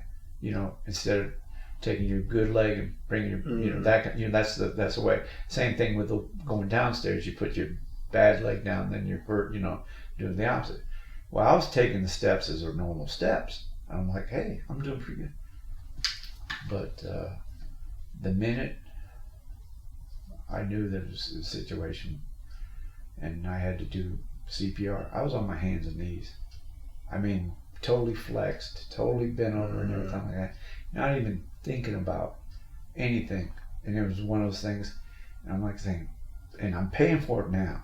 instead of taking your good leg and bringing your, that's the way. Same thing with going downstairs. You put your bad leg down, then you're, doing the opposite. Well, I was taking the steps as are normal steps. I'm like, hey, I'm doing pretty good. But the minute I knew there was a situation and I had to do CPR, I was on my hands and knees. I mean, totally flexed, totally bent over and everything like that. Not even thinking about anything. And it was one of those things, and I'm like saying, and I'm paying for it now.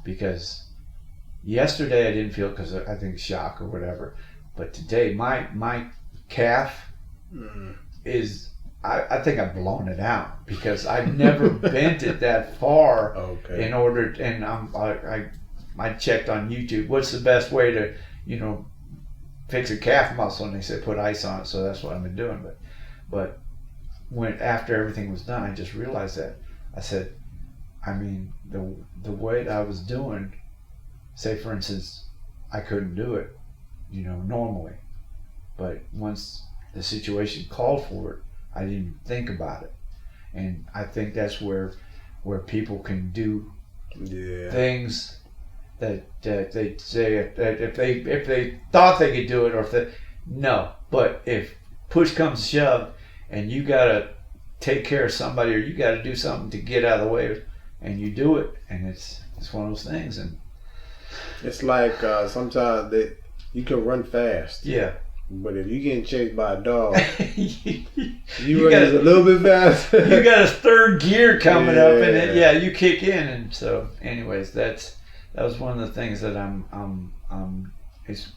Because yesterday I didn't feel, because I think shock or whatever. But today, my calf is, I think I've blown it out. Because I've never bent it that far in order, and I checked on YouTube, what's the best way to, fix a calf muscle, and they said put ice on it, so that's what I've been doing. But when after everything was done, I just realized that. I said, the way I was doing, say for instance, I couldn't do it, normally. But once the situation called for it, I didn't even think about it. And I think that's where people can do things that they say if they thought they could do it, or no. But if push comes to shove and you gotta take care of somebody, or you gotta do something to get out of the way, and you do it, and it's one of those things. And it's like sometimes you can run fast. Yeah. But if you're getting chased by a dog, you run just a little bit faster. You got a third gear coming up, and then you kick in. And so, anyways, that was one of the things that it's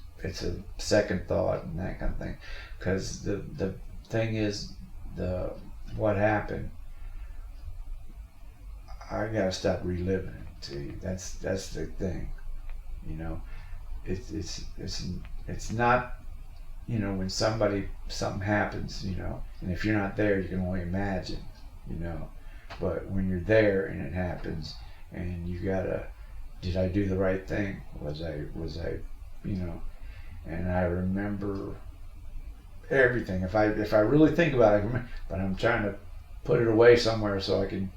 a second thought and that kind of thing, because the thing is, what happened, I gotta stop reliving it. See, that's the thing, it's not, when something happens, and if you're not there, you can only imagine, but when you're there and it happens, and you gotta, did I do the right thing? Was I, and I remember everything. If I really think about it, but I'm trying to put it away somewhere so I can,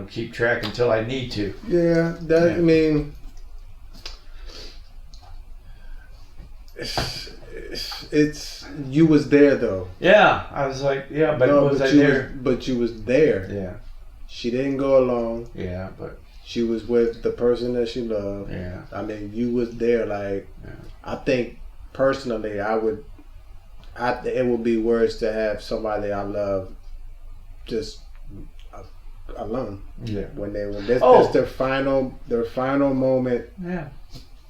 keep track until I need to. Yeah, I mean, it's you was there though. Yeah, I was like, yeah, but was I there? But you was there. Yeah. She didn't go alone. Yeah, but she was with the person that she loved. Yeah. I mean, you was there. Like, I think personally, it would be worse to have somebody I love just alone. Yeah. When that's their final moment. Yeah.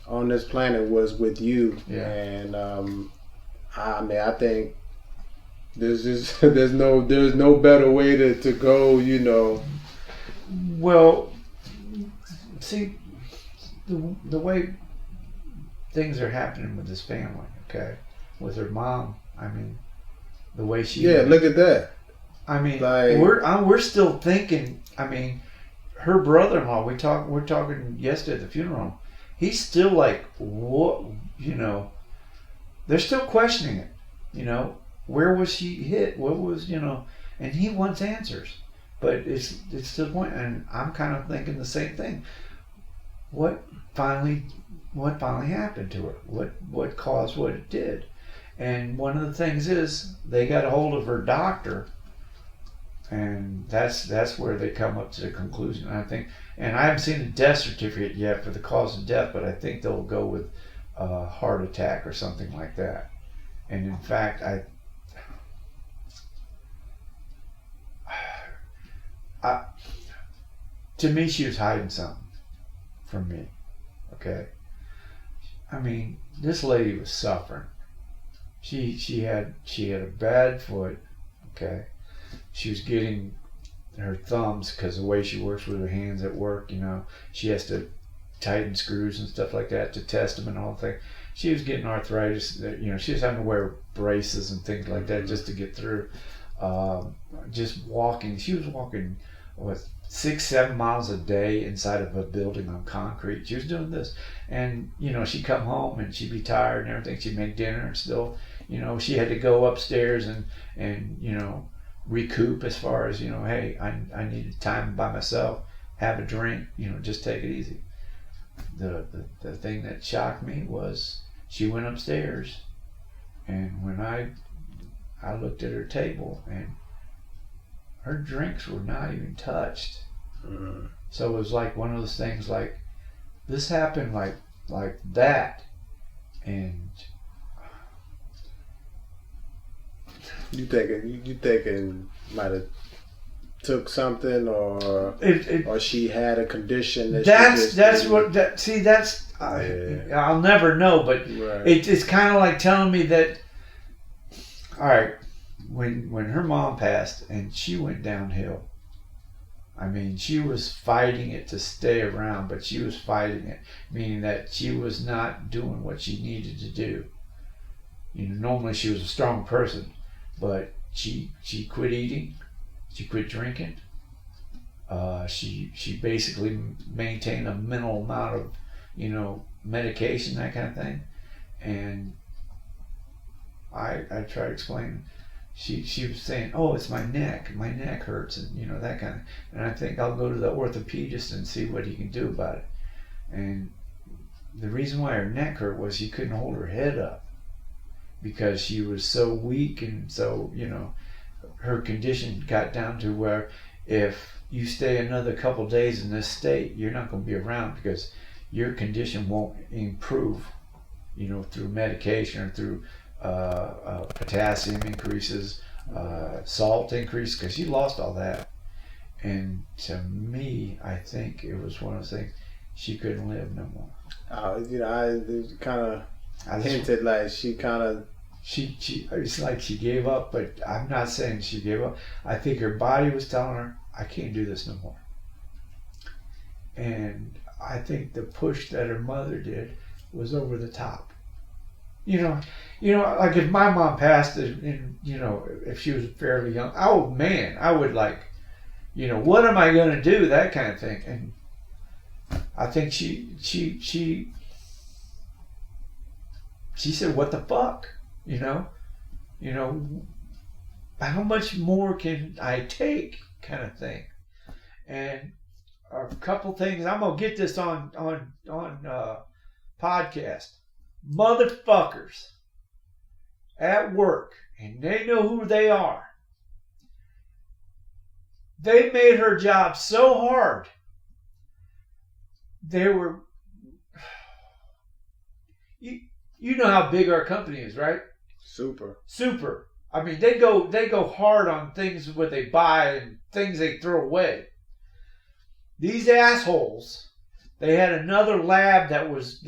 On this planet was with you. Yeah. And I think there's no better way to go. Well, see, the way things are happening with this family, okay, with her mom. The way she. Yeah, look at that. Like, we're still thinking. Her brother-in-law. We're talking yesterday at the funeral. He's still like, what? They're still questioning it. Where was she hit? What was, and he wants answers, but it's to the point, and I'm kind of thinking the same thing. What finally happened to her? What caused what it did? And one of the things is they got a hold of her doctor And that's where they come up to the conclusion. I think, and I haven't seen a death certificate yet for the cause of death, but I think they'll go with heart attack or something like that. And in fact, to me, she was hiding something from me. Okay, I mean, this lady was suffering. She had a bad foot. Okay, she was getting her thumbs, because the way she works with her hands at work, she has to tighten screws and stuff like that to test them and all the things. She was getting arthritis. She was having to wear braces and things like that just to get through. Just walking. She was walking 6-7 miles a day inside of a building on concrete. She was doing this, and she'd come home and she'd be tired and everything. She'd make dinner and still, she had to go upstairs and recoup as far as hey, I needed time by myself, have a drink, just take it easy. The thing that shocked me was she went upstairs, and when I looked at her table, and her drinks were not even touched. Mm-hmm. So it was like one of those things, like this happened like that, and you thinking might have took something, or she had a condition I'll never know, but right. It's kind of like telling me that, all right, when her mom passed and she went downhill, I mean, she was fighting it to stay around, but she was fighting it, meaning that she was not doing what she needed to do. Normally she was a strong person, but she quit eating, she quit drinking. She basically maintained a minimal amount of, medication, that kind of thing. And I tried explaining. She was saying, oh, it's my neck hurts, and that kind of, and I think I'll go to the orthopedist and see what he can do about it. And the reason why her neck hurt was she couldn't hold her head up, because she was so weak, and so her condition got down to where if you stay another couple days in this state, you're not going to be around, because your condition won't improve, through medication or through potassium increases, salt increase, because she lost all that. And to me, I think it was one of those things, she couldn't live no more. I kind of hinted like she kind of it's like she gave up, but I'm not saying she gave up. I think her body was telling her, I can't do this no more. And I think the push that her mother did was over the top. Like if my mom passed, and if she was fairly young, oh man, I would what am I going to do? That kind of thing. And I think she said, what the fuck? How much more can I take, kind of thing. And a couple things, I'm going to get this on podcast. Motherfuckers at work, and they know who they are. They made her job so hard. They were, you know how big our company is, right? Super. I mean, they go hard on things what they buy and things they throw away. These assholes, they had another lab that was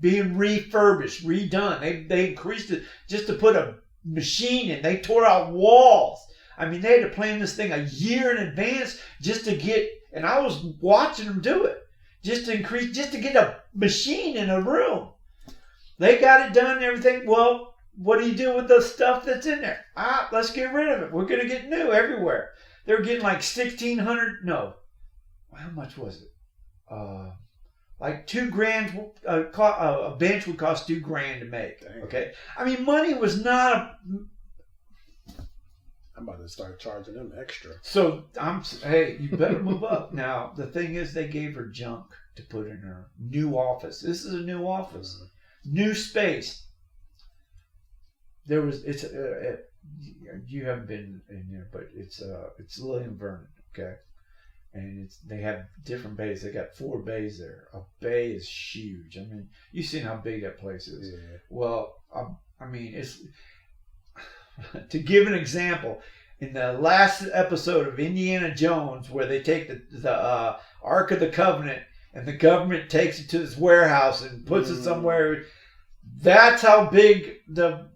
being refurbished, redone. They increased it just to put a machine in. They tore out walls. I mean, they had to plan this thing a year in advance just to get, and I was watching them do it, just to get a machine in a room. They got it done and everything. Well, what do you do with the stuff that's in there? Let's get rid of it. We're going to get new everywhere. They're getting like $1,600. No. How much was it? Like $2,000. A bench would cost $2,000 to make. Dang. Okay. I mean, money was not. I'm about to start charging them extra. So hey, you better move up. Now the thing is, they gave her junk to put in her new office. This is a new office, new space. you haven't been in there, but it's Lillian Vernon, okay? And they have different bays. They got 4 bays there. A bay is huge. I mean, you've seen how big that place is. Yeah. Well, I mean, it's to give an example. In the last episode of Indiana Jones, where they take the Ark of the Covenant and the government takes it to this warehouse and puts it somewhere, that's how big the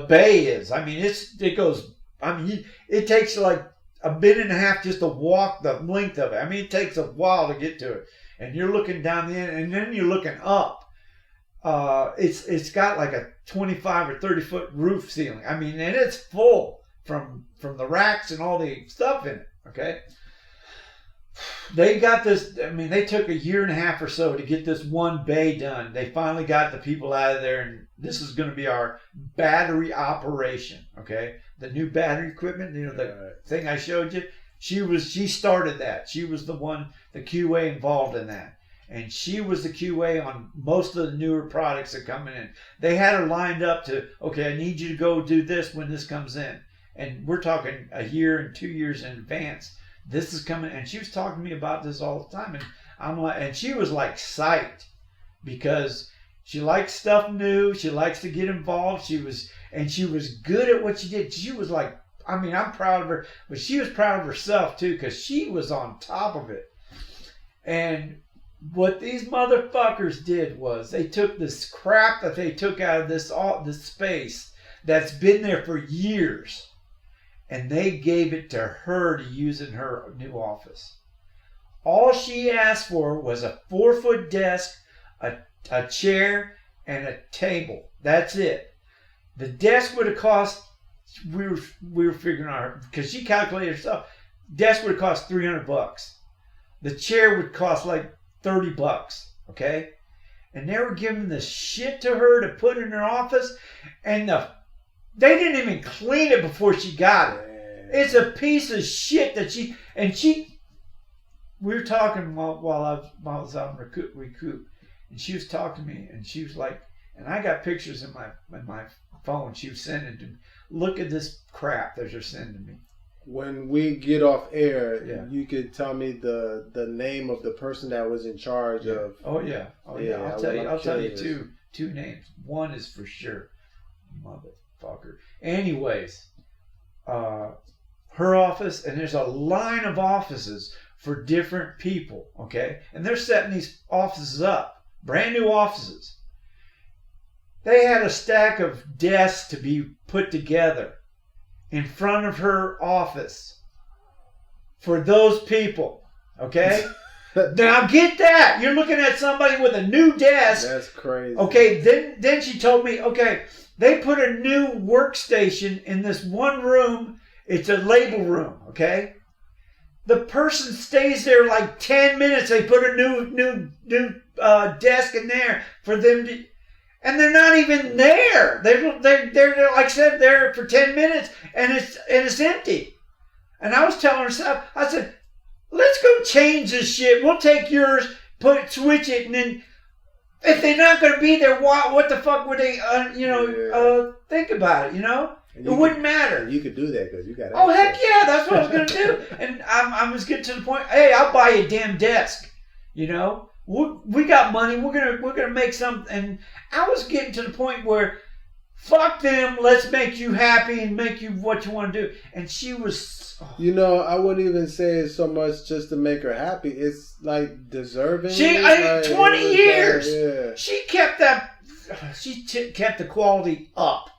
bay is. I mean, it goes. I mean, it takes like a minute and a half just to walk the length of it. I mean, it takes a while to get to it, and you're looking down the end, and then you're looking up. It's got like a 25 or 30 foot roof ceiling. I mean, and it's full from the racks and all the stuff in it. Okay. They got this. I mean, they took a year and a half or so to get this one bay done. They finally got the people out of there, and this is going to be our battery operation. Okay, the new battery equipment. You know, the thing I showed you. She started that. She was the QA involved in that, and she was the QA on most of the newer products that are coming in. They had her lined up to, okay, I need you to go do this when this comes in, and we're talking a year and 2 years in advance. This is coming, and she was talking to me about this all the time, and I'm like, and she was like psyched because she likes stuff new. She likes to get involved. She was good at what she did. She was like, I mean, I'm proud of her, but she was proud of herself too because she was on top of it. And what these motherfuckers did was they took this crap that they took out of this space that's been there for years. And they gave it to her to use in her new office. All she asked for was a 4-foot desk, a chair, and a table. That's it. The desk would have cost, we were figuring out, because she calculated herself, desk would have cost $300. The chair would cost like $30, okay? And they were giving this shit to her to put in her office, and they didn't even clean it before she got it. It's a piece of shit that we were talking while I was on recoup, and she was talking to me, and she was like, and I got pictures in my phone she was sending to me. Look at this crap that you're sending me. When we get off air, you could tell me the name of the person that was in charge of. Oh yeah. I'll tell you two names. One is for sure, motherfucker. Anyways, her office, and there's a line of offices for different people, okay? And they're setting these offices up, brand new offices. They had a stack of desks to be put together in front of her office for those people, okay? Now get that. You're looking at somebody with a new desk. That's crazy. Okay, then she told me, okay, they put a new workstation in this one room. It's a label room, okay? The person stays there like 10 minutes. They put a new desk in there for them to, and they're not even there. They're like I said, there for 10 minutes, and it's empty. And I was telling her, I said, let's go change this shit. We'll take yours, switch it, and then if they're not going to be there, what the fuck would they, think about it, you know? It wouldn't matter. You could do that because you got access. Oh, heck yeah, that's what I was going to do. And I was getting to the point, hey, I'll buy you a damn desk, you know? We got money, we're gonna make some, and I was getting to the point where, fuck them, let's make you happy and make you what you want to do. And she was... Oh. You know, I wouldn't even say it's so much just to make her happy. It's like deserving. 20 years. She kept that. She kept the quality up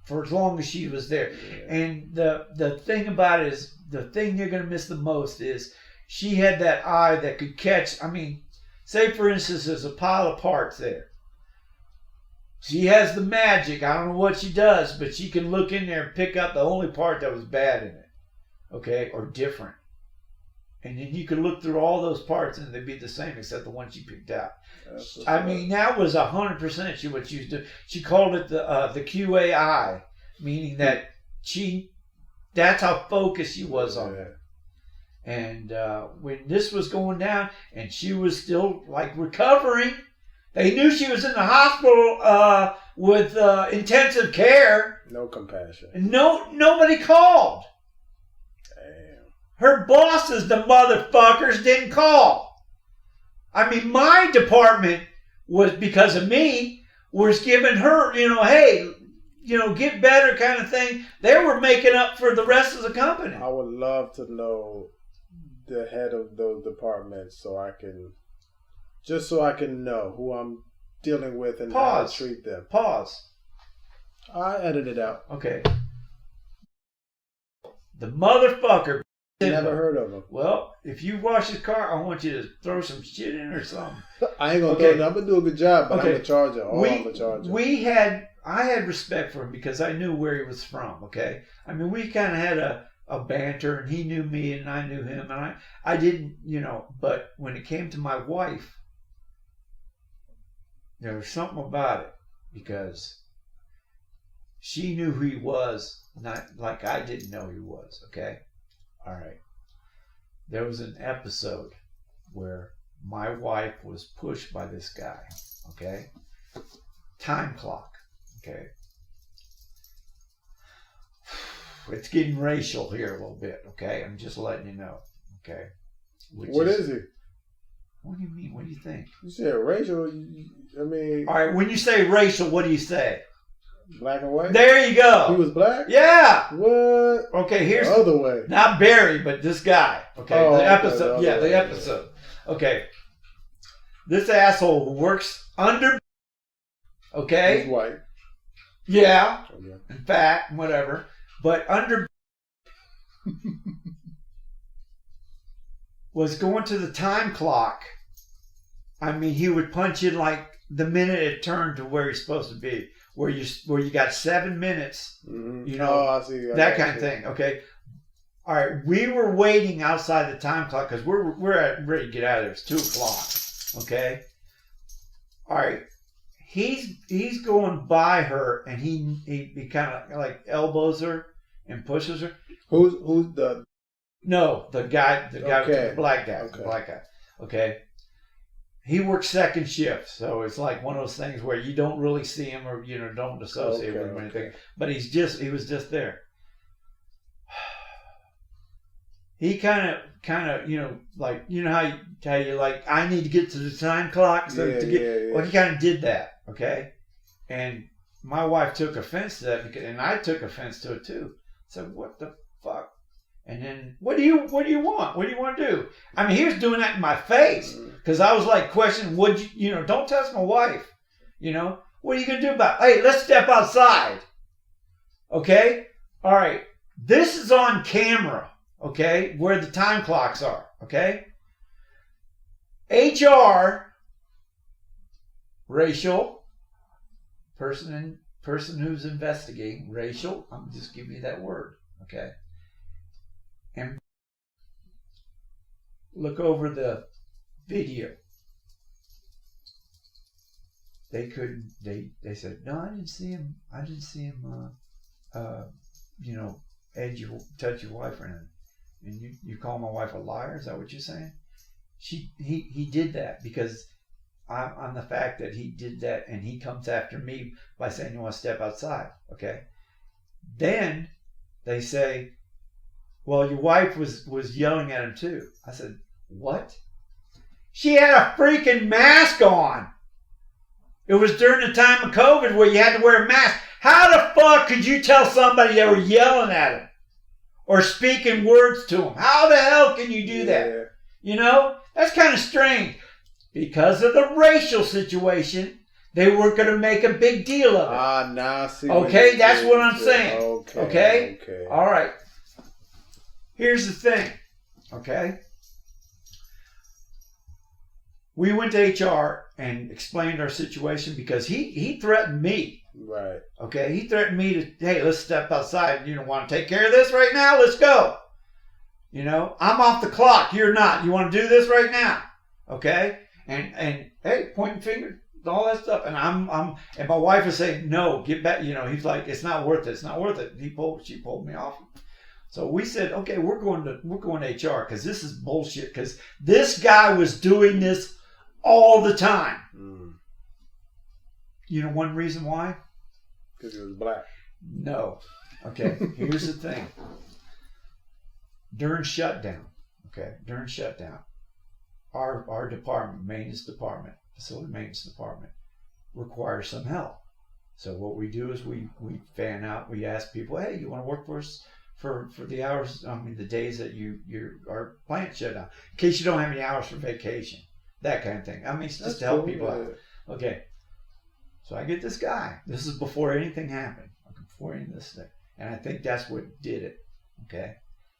for as long as she was there. Yeah. And the thing about it is, the thing you're gonna miss the most is she had that eye that could catch. I mean, say for instance, there's a pile of parts there. She has the magic. I don't know what she does, but she can look in there and pick up the only part that was bad in it. Okay, or different. And then you could look through all those parts and they'd be the same except the one she picked out. I mean, that was 100% what she was doing. She called it the QAI, meaning that that's how focused she was on it. And when this was going down and she was still like recovering, They knew she was in the hospital with intensive care. No compassion. Nobody called. Damn. Her bosses, the motherfuckers, didn't call. I mean, my department was, because of me, was giving her, hey, get better kind of thing. They were making up for the rest of the company. I would love to know the head of those departments so I can know who I'm dealing with and how to treat them. Pause. I edit it out. Okay. The motherfucker. Never heard of him. Well, if you wash his car, I want you to throw some shit in or something. I ain't gonna throw it. I'm gonna do a good job, but okay. I'm gonna charge him. I had respect for him because I knew where he was from. Okay, I mean, we kind of had a banter, and he knew me, and I knew him, and I didn't, But when it came to my wife, there was something about it because she knew who he was, not like I didn't know who he was. Okay. All right. There was an episode where my wife was pushed by this guy. Okay. Time clock. Okay. It's getting racial here a little bit. Okay. I'm just letting you know. Okay. What is he? What do you mean? What do you think? You said racial. I mean. All right. When you say racial, what do you say? Black and white? There you go. He was black? Yeah. What? Okay, here's the other way. Not Barry, but this guy. Okay, the episode. Okay, the episode. Okay. This asshole who works under. Okay. He's white. Yeah. Okay. In fact, whatever. But under was going to the time clock. I mean, he would punch in like the minute it turned to where he's supposed to be. Where you got 7 minutes, Mm-hmm. I see. That kind of thing. Okay, all right. We were waiting outside the time clock because we're ready to get out of there. It's 2:00. Okay, all right. He's going by her and he kind of like elbows her and pushes her. Who's the? No, the guy, okay. the black guy, okay. the black guy. Okay. He works second shift, so it's like one of those things where you don't really see him or don't associate with him or anything. But he was just there. He kind of like how you like I need to get to the time clock so to get. Yeah. Well, he kind of did that, okay. And my wife took offense to that, and I took offense to it too. I said, "What the fuck?" And then, what do you want? What do you want to do? I mean, he was doing that in my face because I was like questioning, don't touch my wife. What are you going to do about it? Hey, let's step outside. Okay? All right. This is on camera, okay, where the time clocks are, okay? HR, racial, person who's investigating, racial, I'm just giving you that word, okay? And look over the video. They couldn't. They said, no, I didn't see him. Touch your wife or anything. And you call my wife a liar? Is that what you're saying? He did that because on the fact that he did that, and he comes after me by saying you want to step outside. Okay. Then they say, well, your wife was yelling at him too. I said, what? She had a freaking mask on. It was during the time of COVID where you had to wear a mask. How the fuck could you tell somebody they were yelling at him or speaking words to him? How the hell can you do that? That's kind of strange. Because of the racial situation, they weren't going to make a big deal of it. Now I see. Okay, that's what I'm saying. Okay. All right. Here's the thing, okay? We went to HR and explained our situation because he threatened me. Right. Okay, he threatened me to, hey, let's step outside. You want to take care of this right now? Let's go. I'm off the clock. You're not. You want to do this right now? Okay? And hey, pointing fingers, all that stuff. And and my wife is saying, no, get back. He's like, it's not worth it. It's not worth it. She pulled me off. So we said, okay, we're going to HR because this is bullshit. Because this guy was doing this all the time. You know one reason why? Because he was black. No. Okay, here's the thing. During shutdown, our department, facility maintenance department, requires some help. So what we do is we fan out. We ask people, hey, you want to work for us for the hours? The days that our plant shut down, in case you don't have any hours for vacation, that kind of thing. It's just to help people out. Okay. So I get this guy. This is before anything happened. Before any of this thing, and I think that's what did it. Okay,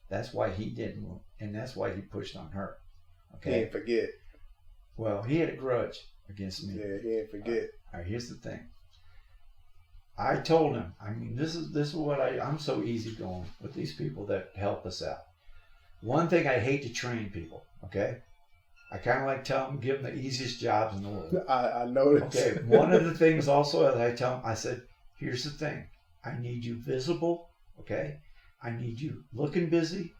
that's why he didn't, and that's why he pushed on her. Okay, he didn't forget. Well, he had a grudge against me. Yeah, he didn't forget. All right, here's the thing. I told him. This is what I'm so easygoing with these people that help us out. One thing, I hate to train people. Okay, I kind of like tell them, give them the easiest jobs in the world. I noticed. Okay, one of the things also that I tell them, I said, here's the thing. I need you visible, okay? I need you looking busy,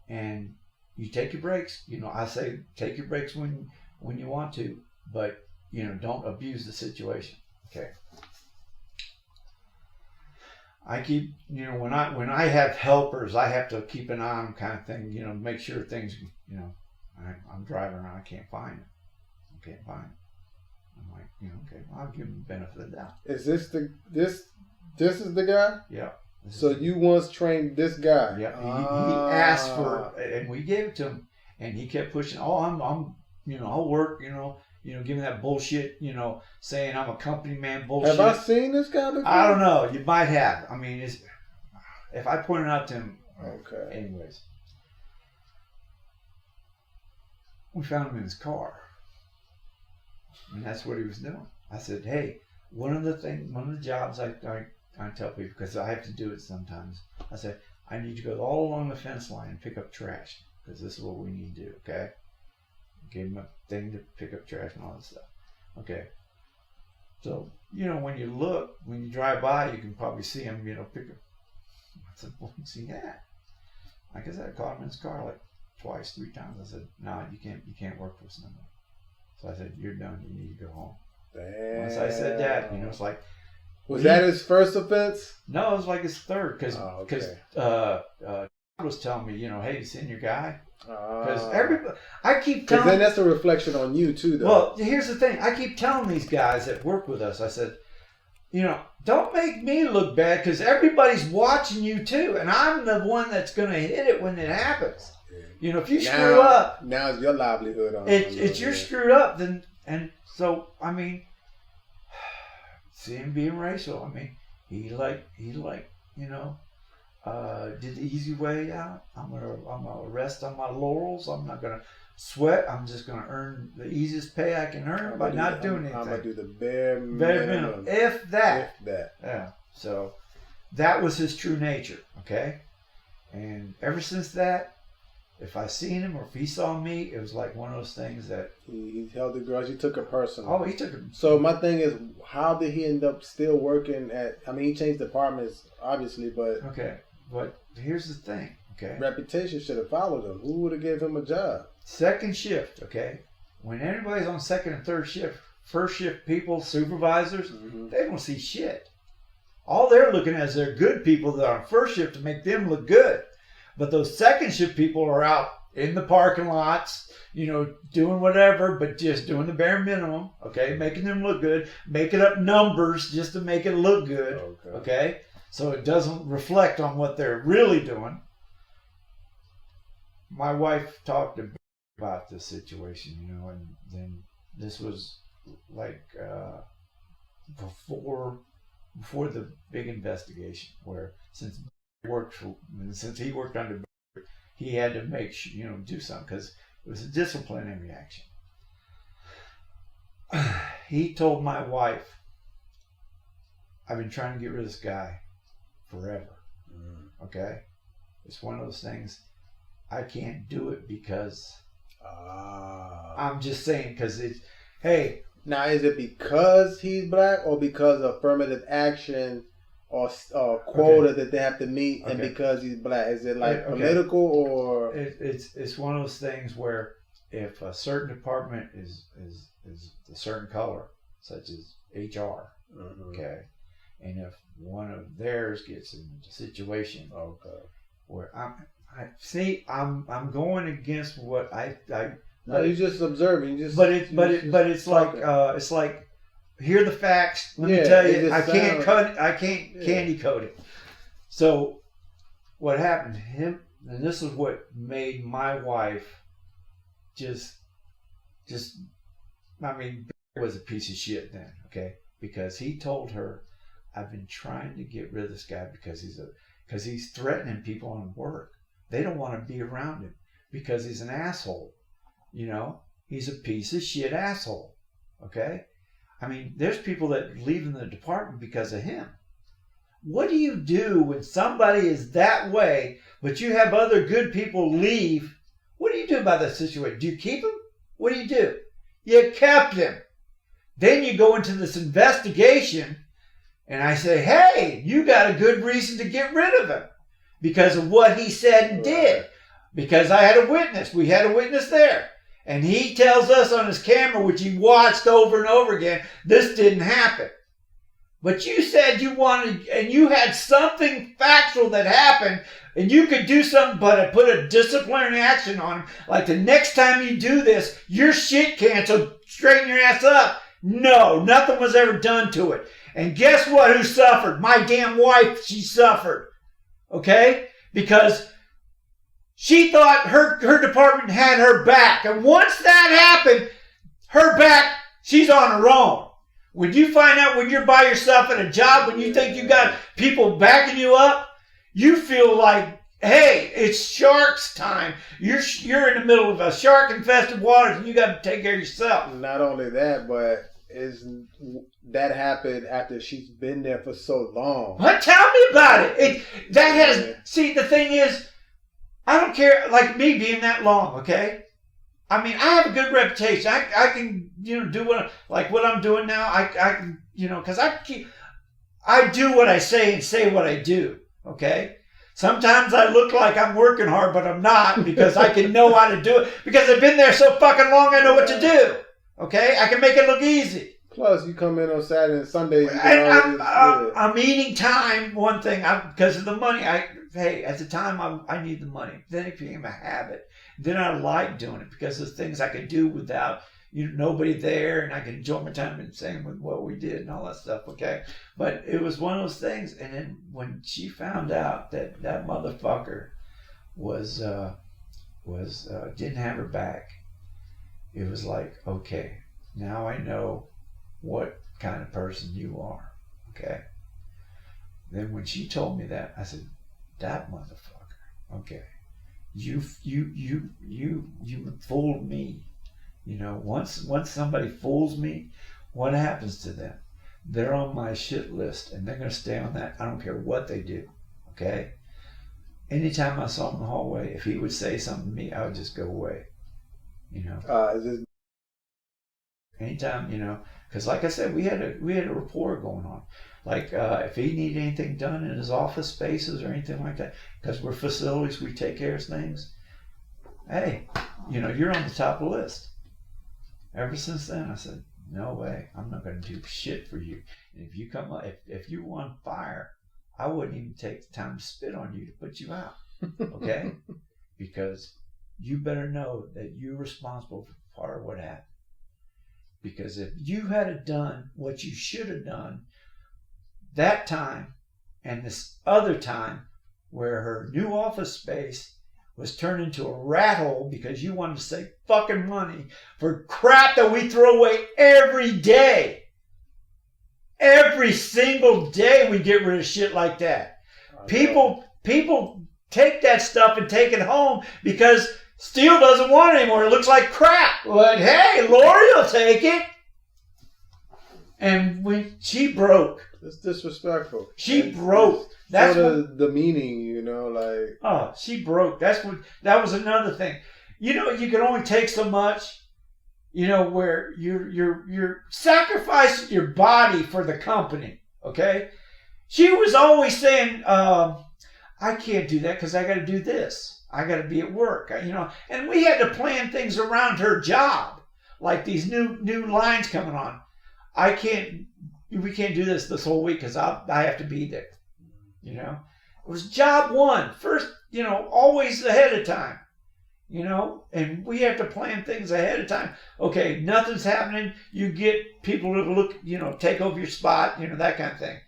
and you take your breaks. I say take your breaks when you want to, but don't abuse the situation, okay? I keep when I have helpers, I have to keep an eye on them, kind of thing. Make sure things. I'm driving around, I can't find it. I'm like, okay, well, I'll give them the benefit of the doubt. Is this is the guy? Yeah. So you once trained this guy? Yeah. He asked for, and we gave it to him, and he kept pushing. Oh, I'm I'll work. Giving that bullshit. Saying I'm a company man bullshit. Have I seen this guy before? I don't know. You might have. If I pointed out to him. Okay. Anyways, we found him in his car, and that's what he was doing. I said, hey, one of the jobs I tell people, because I have to do it sometimes, I said, I need you to go all along the fence line and pick up trash, because this is what we need to do, okay? Gave him a thing to pick up trash and all that stuff. Okay. So, when you drive by, you can probably see him, pick up. I said, well, see that? Like I said, I caught him in his car like twice, 3 times. I said, no, you can't work for us no more. So I said, you're done, you need to go home. Damn. Once I said that, it's like. Was that his first offense? No, it was like his third, because was telling me, hey, you seen your guy? Because everybody, I keep telling. Because then that's a reflection on you too, though. Well, here's the thing. I keep telling these guys that work with us. I said, don't make me look bad, because everybody's watching you too, and I'm the one that's going to hit it when it happens. Yeah. If you screw up, now it's your livelihood on it's you're screwed up. Then and so see him being racial. He did the easy way out. I'm gonna rest on my laurels. I'm not gonna sweat. I'm just gonna earn the easiest pay I can earn by not doing anything. I'm gonna do the bare minimum. If that. Yeah. So that was his true nature. Okay. And ever since that, if I seen him or if he saw me, it was like one of those things that he held the grudge. He took it personal. Oh, he took it. So my thing is, how did he end up still working at? He changed departments, obviously, but okay. But here's the thing. Okay. Reputation should have followed him. Who would have gave him a job? Second shift. Okay. When everybody's on second and third shift, first shift people, supervisors, they don't see shit. All they're looking at is their good people that are on first shift to make them look good. But those second shift people are out in the parking lots, doing whatever, but just doing the bare minimum, okay? Making them look good, making up numbers just to make it look good, okay? So it doesn't reflect on what they're really doing. My wife talked about this situation, and then this was like before the big investigation, where since he worked under, he had to make do something, because it was a disciplinary action. He told my wife, I've been trying to get rid of this guy forever. Okay? It's one of those things, I can't do it because I'm just saying, because it's, hey. Now, is it because he's black or because of affirmative action or quota that they have to meet, and because he's black? Is it like political or? It's one of those things where if a certain department is a certain color, such as HR. Okay. And if one of theirs gets in a situation where I'm going against what I no, you're just observing. It's like hear the facts. Let me tell you, I can't candy coat it. So what happened to him, and this is what made my wife just I mean, was a piece of shit then, okay? Because he told her, I've been trying to get rid of this guy because he's threatening people on work. They don't want to be around him because he's an asshole. You know, he's a piece of shit asshole. Okay? I mean, there's people that leave in the department because of him. What do you do when somebody is that way, but you have other good people leave? What do you do about that situation? Do you keep him? What do? You kept him. Then you go into this investigation, and I say, hey, you got a good reason to get rid of him because of what he said and did. Because I had a witness. We had a witness there. And he tells us on his camera, which he watched over and over again, this didn't happen. But you said you wanted, and you had something factual that happened, and you could do something but put a disciplinary action on him. Like the next time you do this, your shit canceled, straighten your ass up. No, nothing was ever done to it. And guess what? Who suffered? My damn wife, she suffered. Okay? Because she thought her department had her back. And once that happened, her back, she's on her own. When you find out when you're by yourself at a job, when you think you got people backing you up, you feel like, hey, it's sharks time. You're in the middle of a shark-infested waters, and you got to take care of yourself. Not only that, but that happened after she's been there for so long. What? Tell me about it. See, the thing is, I don't care, like me being that long, okay? I mean, I have a good reputation. I can, do what I'm doing now. I can, because I do what I say and say what I do, okay? Sometimes I look like I'm working hard, but I'm not because I can know how to do it. Because I've been there so fucking long, I know what to do, okay? I can make it look easy. Plus, you come in on Saturday and Sunday. I'm eating time, one thing, because of the money. Hey, at the time, I need the money. Then it became a habit. Then I like doing it because there's things I could do without nobody there, and I can enjoy my time and same with what we did and all that stuff, okay? But it was one of those things. And then when she found out that motherfucker was didn't have her back, it was like, okay, now I know what kind of person you are, okay? Then when she told me that, I said, that motherfucker, okay, you fooled me. Once somebody fools me, what happens to them? They're on my shit list, and they're going to stay on that. I don't care what they do, okay? Anytime I saw him in the hallway, if he would say something to me, I would just go away, Anytime, because like I said, we had a rapport going on. Like if he needed anything done in his office spaces or anything like that, because we're facilities, we take care of things. Hey, you're on the top of the list. Ever since then, I said, no way, I'm not going to do shit for you. And if you come up, if you were on fire, I wouldn't even take the time to spit on you to put you out, okay? Because you better know that you're responsible for part of what happened. Because if you had done what you should have done that time and this other time where her new office space was turned into a rat hole because you wanted to save fucking money for crap that we throw away every day. Every single day we get rid of shit like that. People take that stuff and take it home because Steele doesn't want it anymore. It looks like crap. But hey, Lori will take it. And when she broke. It's disrespectful. She broke. That's the meaning, like. Oh, she broke. That was another thing. You can only take so much, where you're sacrificing your body for the company. Okay? She was always saying, I can't do that because I got to do this. I got to be at work, and we had to plan things around her job, like these new lines coming on. we can't do this whole week because I have to be there. You know, it was job one. First, you know, always ahead of time. You know, and we have to plan things ahead of time. Okay, nothing's happening. You get people to look, you know, take over your spot, you know, that kind of thing.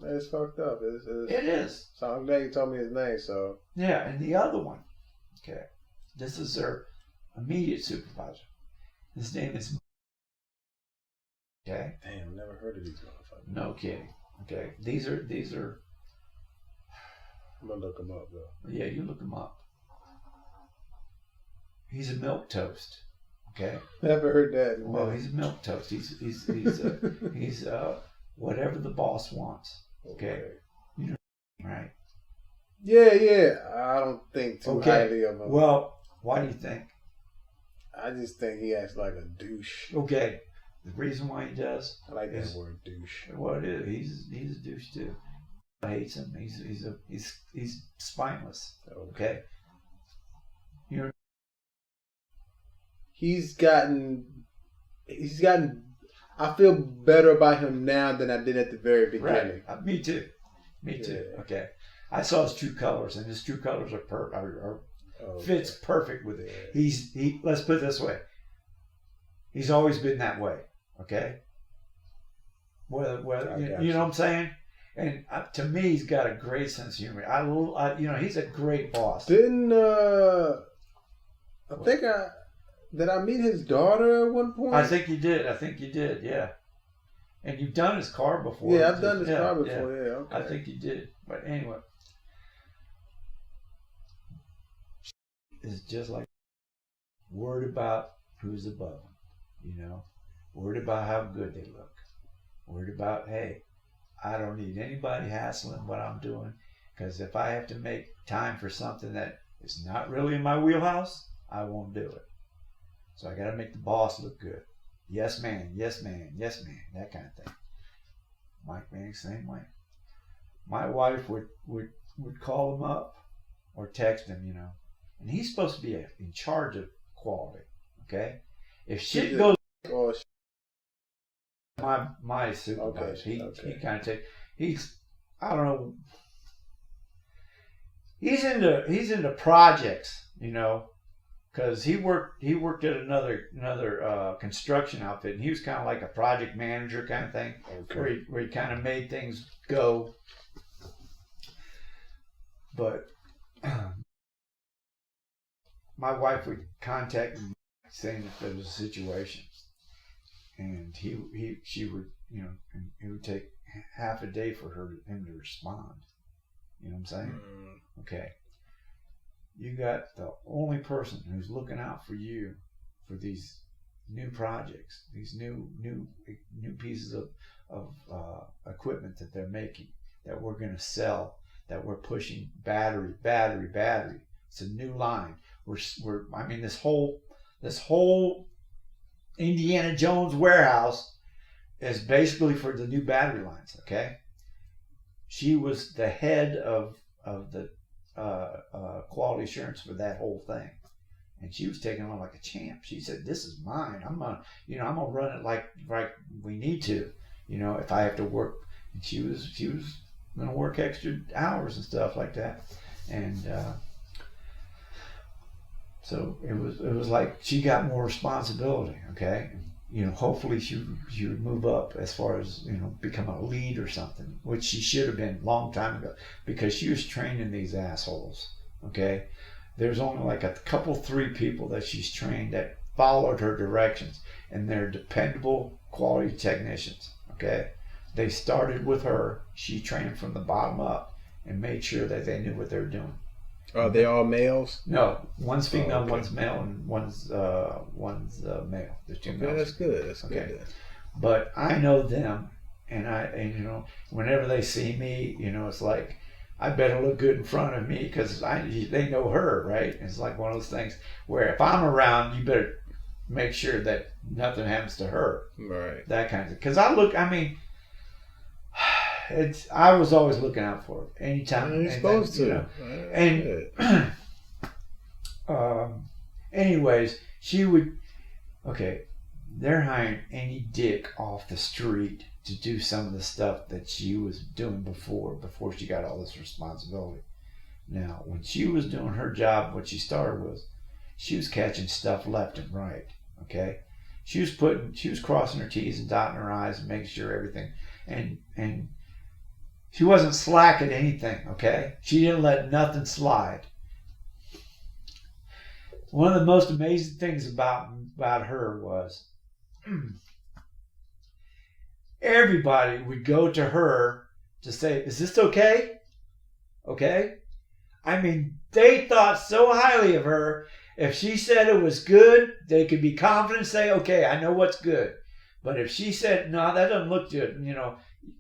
It's fucked up. It is. So I'm glad you told me his name. So yeah, and the other one, okay, this is their immediate supervisor. His name is. Okay. Damn, never heard of these motherfuckers. No kidding. Okay, these are. I'm gonna look him up though. Yeah, you look him up. He's a milk toast. Okay. Never heard that. Well, he's a milk toast. He's whatever the boss wants. Okay. You know, right? Yeah. I don't think too highly of him. Well, why do you think? I just think he acts like a douche. Okay. The reason why he does. I like that word, douche. Well, it is. He's a douche too. I hate him. He's spineless. Okay. You know. He's gotten. I feel better about him now than I did at the very beginning. Right. Me too. Yeah. Okay. I saw his true colors, and his true colors are fits perfect with it. He. Let's put it this way. He's always been that way. Okay. Whether you know what I'm saying. And to me, he's got a great sense of humor. You know, he's a great boss. Did I meet his daughter at one point? I think you did. Yeah. And you've done his car before. Yeah, I've done his car before. Yeah, okay. I think you did. But anyway, it's just like worried about who's above them. You know, worried about how good they look. Worried about, hey, I don't need anybody hassling what I'm doing, because if I have to make time for something that is not really in my wheelhouse, I won't do it. So I got to make the boss look good. Yes, man. Yes, man. Yes, man. That kind of thing. Mike Manning, same way. My wife would call him up or text him, you know, and he's supposed to be in charge of quality. Okay, if shit goes. My supervisor, he kind of he's I don't know, he's into projects, you know, because he worked at another construction outfit, and he was kind of like a project manager kind of thing, where he kind of made things go. But my wife would contact me saying if there was a situation. And she would, you know, and it would take half a day for him to respond. You know what I'm saying? Okay. You got the only person who's looking out for you for these new projects, these new pieces of equipment that they're making, that we're going to sell, that we're pushing battery. It's a new line. I mean, this whole Indiana Jones warehouse is basically for the new battery lines. Okay, she was the head of the quality assurance for that whole thing, and she was taking on like a champ. She said, "This is mine. I'm gonna run it like we need to. You know, if I have to work." And she was gonna work extra hours and stuff like that, and. So it was like she got more responsibility, okay? You know, hopefully she would move up as far as, you know, become a lead or something, which she should have been a long time ago, because she was training these assholes, okay? There's only like a couple, 3 people that she's trained that followed her directions, and they're dependable quality technicians, okay? They started with her. She trained from the bottom up and made sure that they knew what they were doing. Are they all males? No, one's female, one's male, and one's male. There's 2 males. That's good. That's okay. Good. But I know them, and you know, whenever they see me, you know, it's like I better look good in front of me, because they know her, right? It's like one of those things where if I'm around, you better make sure that nothing happens to her, right? That kind of thing. Because I was always looking out for her anytime. You're supposed to. You know? And anyways, she would. Okay, they're hiring any dick off the street to do some of the stuff that she was doing before she got all this responsibility. Now, when she was doing her job, what she started was, she was catching stuff left and right. Okay, she was crossing her T's and dotting her I's and making sure everything, and she wasn't slack at anything. Okay, she didn't let nothing slide. One of the most amazing things about her was everybody would go to her to say, "Is this okay?" Okay? I mean, they thought so highly of her. If she said it was good, they could be confident and say, "Okay, I know what's good." But if she said, "No, that doesn't look good,"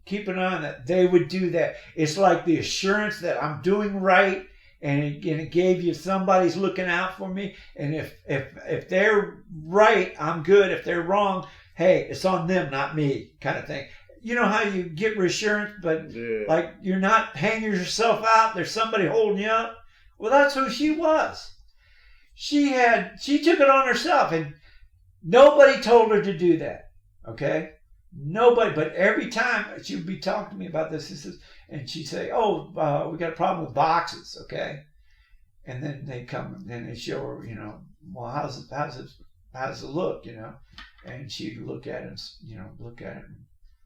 keep an eye on that, they would do that. It's like the assurance that I'm doing right, and it gave you somebody's looking out for me. And if they're right, I'm good. If they're wrong, hey, it's on them, not me, kind of thing. You know how you get reassurance, but like you're not hanging yourself out. There's somebody holding you up. Well, that's who she was. She took it on herself, and nobody told her to do that. Okay, nobody. But every time she would be talking to me about this, and she'd say, "Oh, we got a problem with boxes." Okay, and then they come and then they show her, well, how's it look, and she'd look at it, and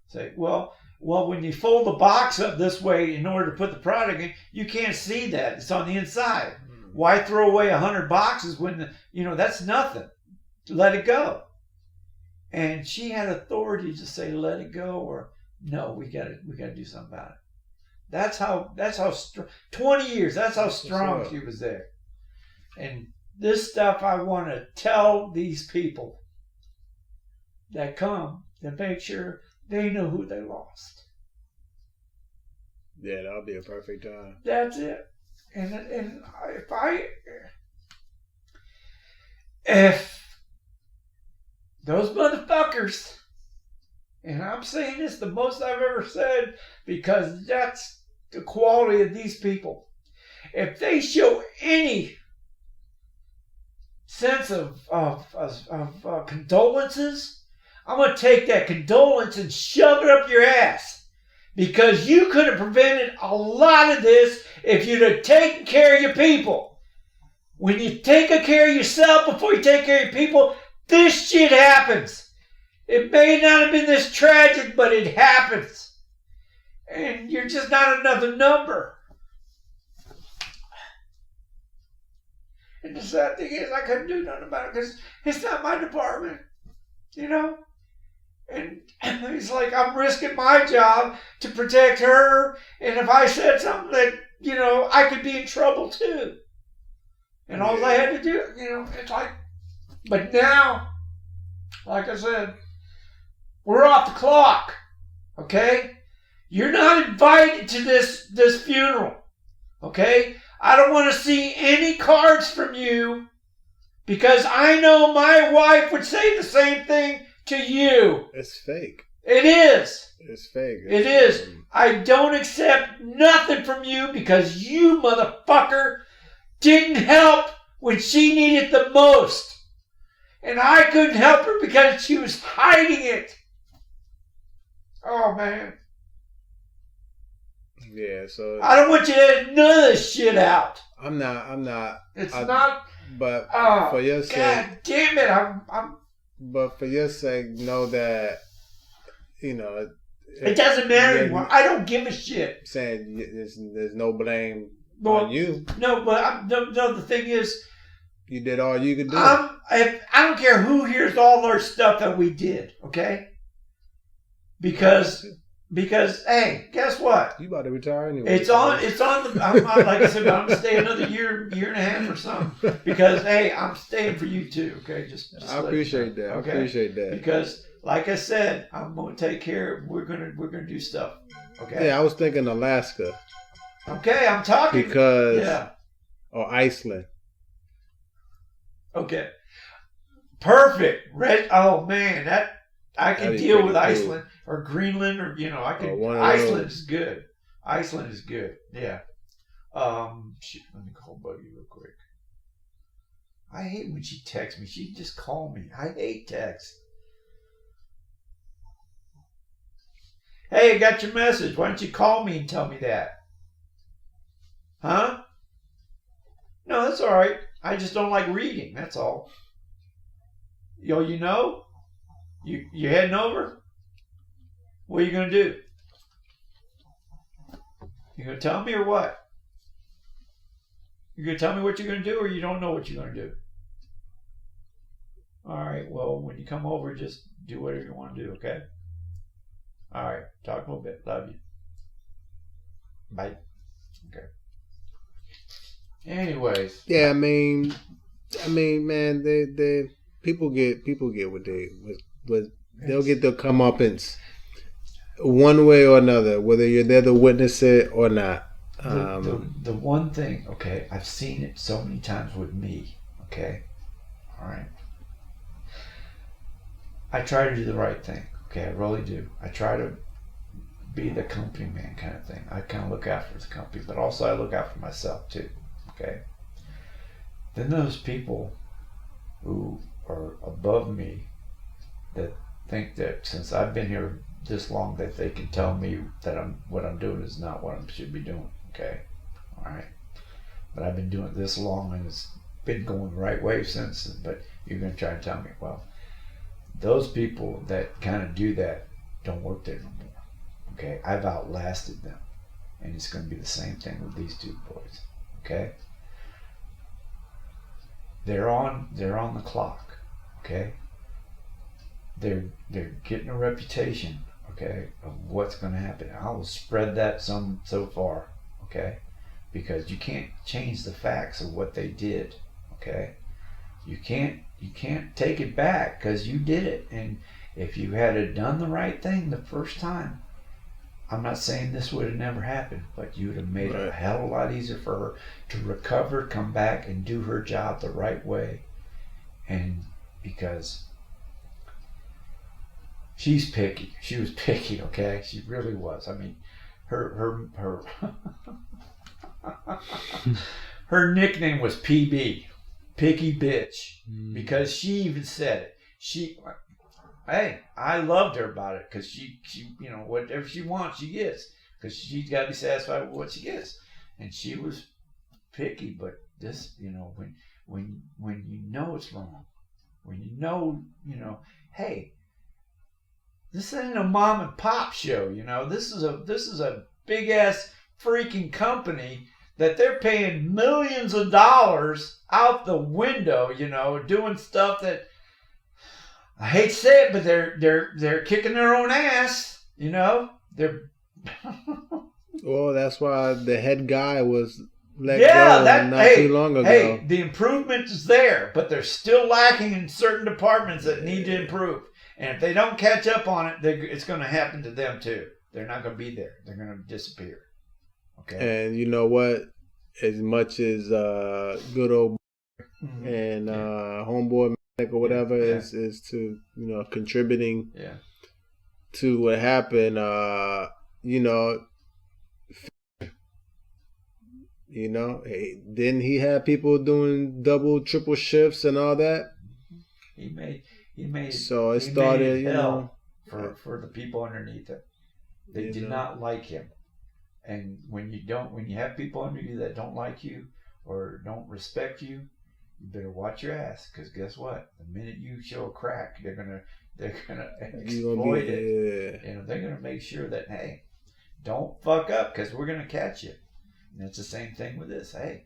say, well, when you fold the box up this way in order to put the product in, you can't see that. It's on the inside. Why throw away 100 boxes when that's nothing? Let it go. And she had authority to say, let it go, or no, we got to do something about it. That's how 20 years, that's how strong she was there. And this stuff I want to tell these people that come to make sure they know who they lost. Yeah, that'll be a perfect time. That's it. And if those motherfuckers, and I'm saying this the most I've ever said because that's the quality of these people, if they show any sense of condolences, I'm going to take that condolence and shove it up your ass, because you could have prevented a lot of this if you'd have taken care of your people. When you take care of yourself before you take care of your people, this shit happens. It may not have been this tragic, but it happens. And you're just not another number. And the sad thing is, I couldn't do nothing about it because it's not my department. And it's like I'm risking my job to protect her. And if I said something that, I could be in trouble too. And all I had to do, it's like, but now, like I said, we're off the clock. Okay? You're not invited to this funeral. Okay? I don't want to see any cards from you, because I know my wife would say the same thing to you. It's fake. It is. It's fake. It is. I don't accept nothing from you because you, motherfucker, didn't help when she needed the most. And I couldn't help her because she was hiding it. Oh, man. Yeah, so I don't want you to edit none of this shit out. I'm not. It's not. But for your sake, God damn it! I'm. But for your sake, know that it doesn't matter anymore. I don't give a shit. Saying there's no blame on you. No, but the thing is, you did all you could do. I don't care who hears all our stuff that we did. Okay. Because hey, guess what? You about to retire anyway. It's on the. Like I said, I'm gonna stay another year and a half or something. Because hey, I'm staying for you too. Okay, just I appreciate that. Okay? I appreciate that. Because like I said, I'm gonna take care. We're gonna do stuff. Okay. Yeah, I was thinking Alaska. Okay, I'm talking or Iceland. Okay. Perfect. Oh man, that I can deal with Iceland. Cool. Or Greenland, or I can. Iceland is good. Iceland is good. Yeah. Shit, let me call Buddy real quick. I hate when she texts me. She just call me. I hate text. Hey, I got your message. Why don't you call me and tell me that? Huh? No, that's all right. I just don't like reading. That's all. Yo, you know? You heading over? What are you gonna do? You gonna tell me or what? You gonna tell me what you're gonna do, or you don't know what you're gonna do? All right. Well, when you come over, just do whatever you want to do. Okay. All right. Talk a little bit. Love you. Bye. Okay. Anyways. Yeah, I mean, man, they people get what they'll get their comeuppance one way or another, whether you're there to witness it or not. The one thing, okay, I've seen it so many times with me. Okay. All right. I try to do the right thing. Okay, I really do. I try to be the company man kind of thing. I kind of look out for the company, but also I look out for myself too. Okay. Then those people who are above me that think that since I've been here this long that they can tell me that what I'm doing is not what I should be doing. Okay. All right. But I've been doing it this long and it's been going the right way since. But you're going to try and tell me, well, those people that kind of do that don't work there no more. Okay, I've outlasted them, and it's going to be the same thing with these two boys. Okay, they're on the clock. Okay, they're getting a reputation. Okay, of what's going to happen. I will spread that some so far. Okay, because you can't change the facts of what they did. Okay, you can't take it back because you did it. And if you had done the right thing the first time, I'm not saying this would have never happened, but you would have made it a hell of a lot easier for her to recover, come back, and do her job the right way. And because she's picky. She was picky, okay? She really was. I mean, her her nickname was PB. Picky bitch, because she even said it. Hey, I loved her about it because she, whatever she wants, she gets because she's got to be satisfied with what she gets, and she was picky. But this, when you know it's wrong, when hey, this ain't a mom and pop show. This is a big ass freaking company that they're paying millions of dollars out the window, doing stuff that I hate to say it, but they're kicking their own ass, They're well, that's why the head guy was let go not too long ago. Hey, the improvement is there, but they're still lacking in certain departments that need to improve. And if they don't catch up on it, it's going to happen to them too. They're not going to be there. They're going to disappear. Okay. And you know what? As much as good old and homeboy or whatever is to contributing to what happened, didn't he have people doing double, triple shifts and all that? He made so it started hell for the people underneath him. They did not like him. And when you have people under you that don't like you or don't respect you, you better watch your ass, because guess what? The minute you show a crack, they're gonna exploit it. They're gonna make sure that, hey, don't fuck up, because we're gonna catch you. And it's the same thing with this. Hey,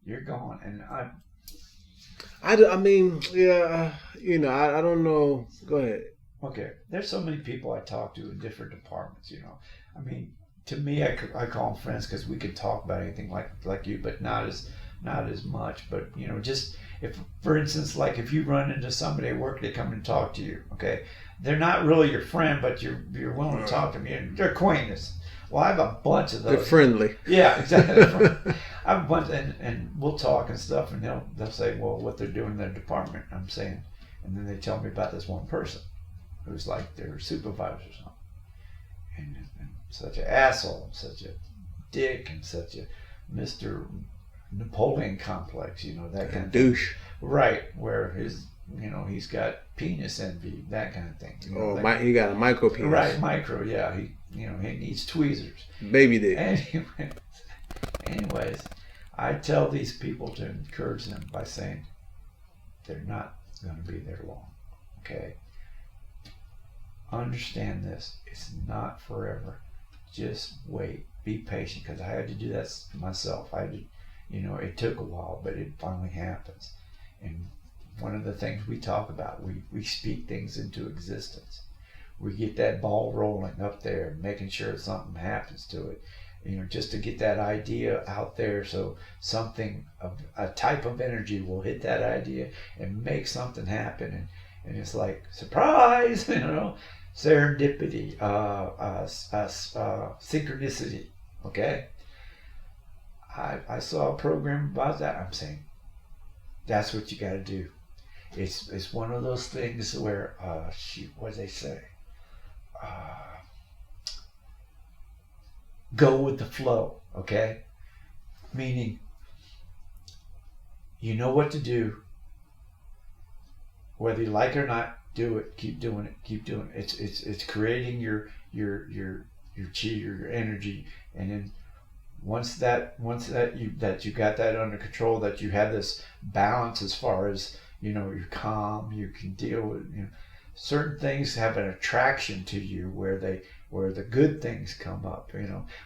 you're gone, and I don't know. Go ahead. Okay, there's so many people I talk to in different departments. I mean. To me, I call them friends because we can talk about anything like you, but not as much. But just if, for instance, like if you run into somebody at work, they come and talk to you. Okay, they're not really your friend, but you're willing to talk to them. They're acquaintances. Well, I have a bunch of those. They're friendly. Yeah, exactly. I have a bunch, and we'll talk and stuff, and they'll say, well, what they're doing in their department. I'm saying, and then they tell me about this one person who's like their supervisor or something, and such an asshole, such a dick, and such a Mr. Napoleon complex, that kind of douche. Right, where his he's got penis envy, that kind of thing. He got a micro penis. Right, micro. Yeah, he needs tweezers. Baby dick. Anyways, I tell these people to encourage them by saying they're not going to be there long. Okay. Understand this. It's not forever. Just wait. Be patient, because I had to do that myself. It took a while, but it finally happens. And one of the things we talk about, we speak things into existence. We get that ball rolling up there, making sure something happens to it. Just to get that idea out there, so something of a type of energy will hit that idea and make something happen. And it's like surprise, serendipity, synchronicity. Okay. I saw a program about that. I'm saying that's what you got to do. It's one of those things where what do they say? Go with the flow. Okay. Meaning, you know what to do. Whether you like it or not, do it. Keep doing it. Keep doing it. It's creating your chi, your energy, and then once that you got that under control, that you have this balance as far as you're calm, you can deal with certain things have an attraction to you where the good things come up.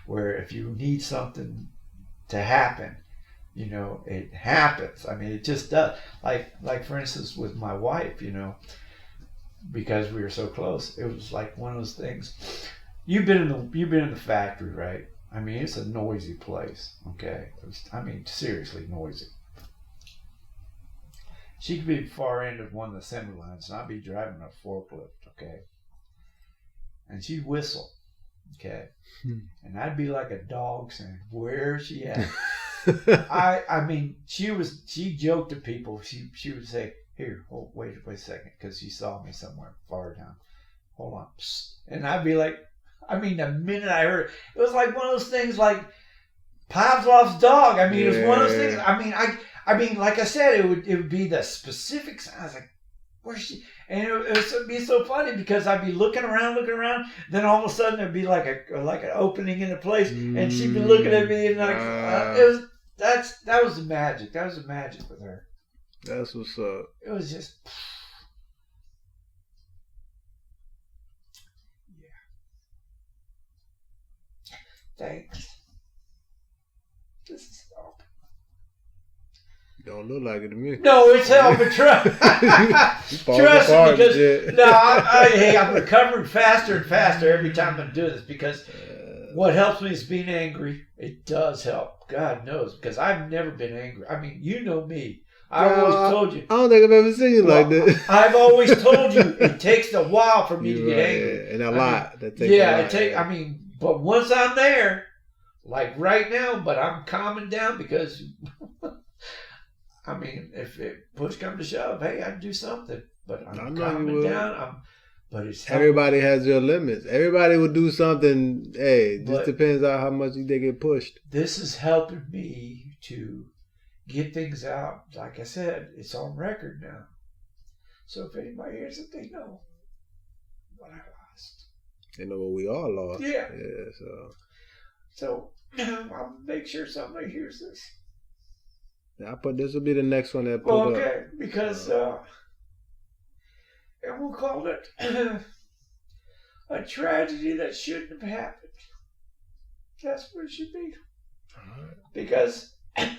Where if you need something to happen, it happens. I mean, it just does. Like for instance, with my wife, because we were so close, it was like one of those things. You've been in the factory, right? I mean, it's a noisy place. Okay, seriously noisy. She could be far end of one of the assembly lines, and I'd be driving a forklift. Okay, and she'd whistle. Okay, and I'd be like a dog saying, "Where's she at?" She joked to people. She would say, "Here, wait a second," because she saw me somewhere far down. Hold on, psst. And I'd be like, the minute I heard it was like one of those things like Pavlov's dog. It was one of those things. Like I said, it would be the specifics. I was like, where's she? And it would be so funny because I'd be looking around. Then all of a sudden there'd be like an opening in a place, and she'd be looking at me, and that was the magic. That was the magic with her. That's what's up. It was just. Thanks. This is help. Don't look like it to me. No, it's helping. Trust me, because I'm recovering faster and faster every time I do this, because what helps me is being angry. It does help. God knows, because I've never been angry. You know me. I've always told you. I don't think I've ever seen you like that. I've always told you it takes a while for me to get angry. And a lot. That takes a lot. But once I'm there, like right now, but I'm calming down because, if it push comes to shove, hey, I'd do something. But I'm calming down. But it's everybody has their limits. Everybody will do something. Hey, it just depends on how much they get pushed. This is helping me to get things out. Like I said, it's on record now. So if anybody hears it, they know what I lost. They know what we all lost. Yeah. So I'll make sure somebody hears this. Yeah, this will be the next one that put up. Okay, because and we'll call it a tragedy that shouldn't have happened. That's what it should be. All right. Because it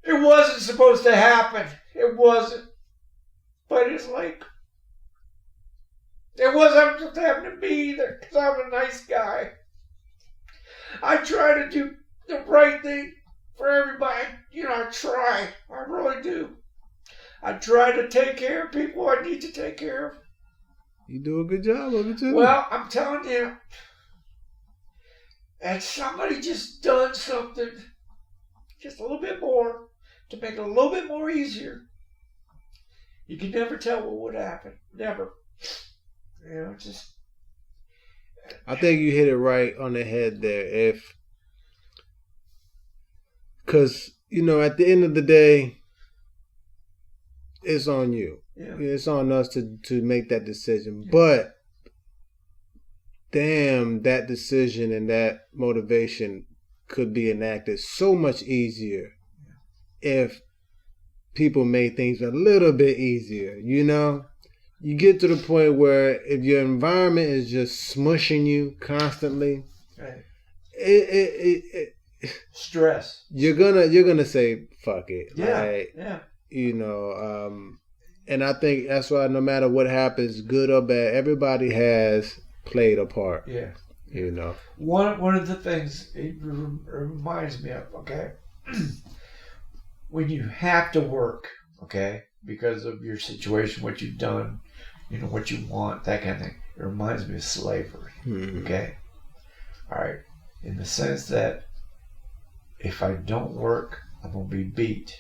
wasn't supposed to happen. It wasn't. But it's like, it wasn't supposed to happen to me either, because I'm a nice guy. I try to do the right thing for everybody. I try. I really do. I try to take care of people I need to take care of. You do a good job of it too. Well, I'm telling you, and somebody just done something just a little bit more to make it a little bit more easier. You can never tell what would happen. Never. I think you hit it right on the head there. Because, at the end of the day, it's on you. Yeah. It's on us to make that decision. Yeah. But damn, that decision and that motivation could be enacted so much easier if people made things a little bit easier. You know, you get to the point where if your environment is just smushing you constantly, right. it stress. You're gonna say fuck it. Yeah. Like, yeah. You know, and I think that's why no matter what happens, good or bad, everybody has played a part. Yeah. You know. One of the things it reminds me of, okay, when you have to work, okay, because of your situation, what you've done, you know, what you want, that kind of thing. It reminds me of slavery. Mm-hmm. Okay. All right. In the sense that if I don't work, I'm gonna be beat.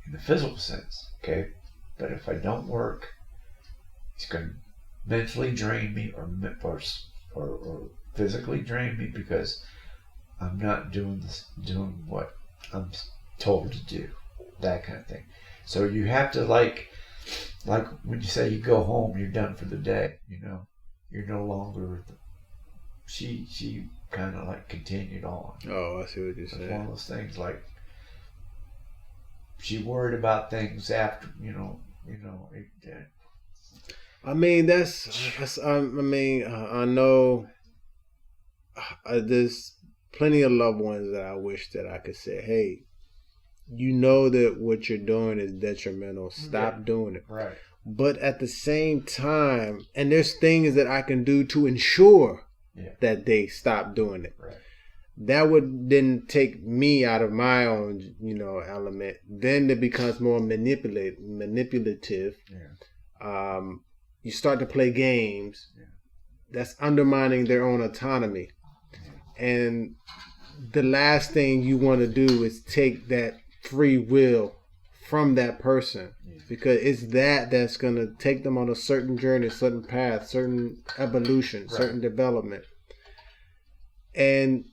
In the physical sense, okay? But if I don't work, it's going to mentally drain me or physically drain me because I'm not doing what I'm told to do, that kind of thing. So you have to like when you say you go home, you're done for the day, you know? You're no longer, she kind of like continued on. Oh, I see what you're saying. It's one of those things like, she worried about things after, you know. I mean, I know there's plenty of loved ones that I wish that I could say, hey, you know that what you're doing is detrimental. Stop doing it. Right. But at the same time, and there's things that I can do to ensure that they stop doing it. Right. That would then take me out of my own, you know, element. Then it becomes more manipulative. Yeah. You start to play games. Yeah. That's undermining their own autonomy. Yeah. And the last thing you want to do is take that free will from that person. Yeah. Because it's that's going to take them on a certain journey, certain path, certain evolution, certain development. And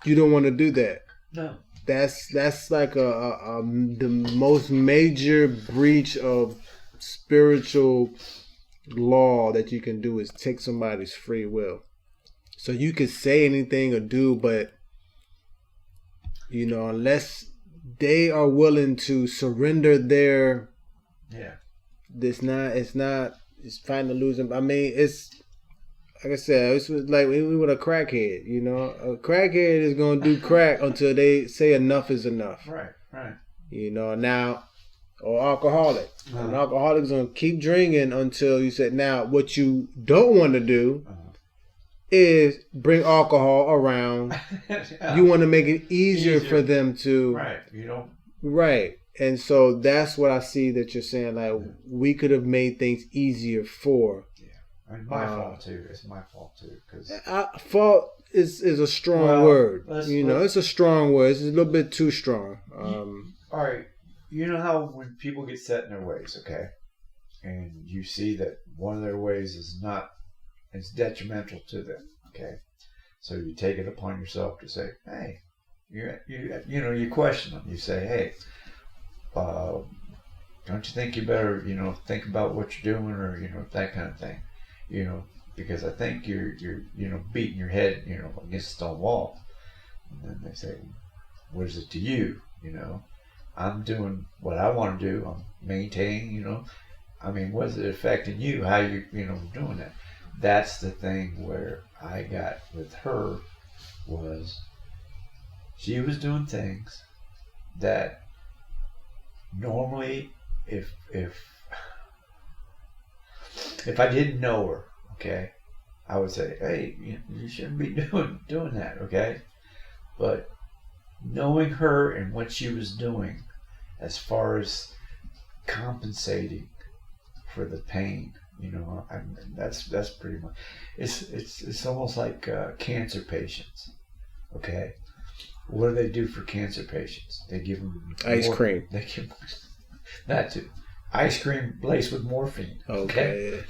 you don't want to do that. No. That's like the most major breach of spiritual law that you can do is take somebody's free will. So you can say anything or do, but you know, unless they are willing to surrender their it's fine to lose them. I mean, it's like I said, it's like with a crackhead, you know. A crackhead is going to do crack until they say enough is enough. Right. You know, now, or alcoholic. An alcoholic is going to keep drinking until you say, now, what you don't want to do is bring alcohol around. You want to make it easier for them to. Right. You don't. Right. And so that's what I see that you're saying. Like, we could have made things easier for. My fault too. It's my fault too. Cause fault is a strong word. It's a strong word. It's a little bit too strong. All right. You know how when people get set in their ways, okay, and you see that one of their ways it's detrimental to them, okay. So you take it upon yourself to say, hey, you question them. You say, hey, don't you think you better, think about what you're doing, or that kind of thing. Because I think you're beating your head, against a stone wall. And then they say, what is it to you? I'm doing what I want to do. I'm maintaining, what is it affecting you? How you, doing that? That's the thing where I got with her was she was doing things that normally if I didn't know her, okay, I would say, hey, you shouldn't be doing that, okay? But knowing her and what she was doing as far as compensating for the pain, that's pretty much, it's almost like cancer patients, okay? What do they do for cancer patients? They give them ice cream. They give them that too. Ice cream laced with morphine. Okay.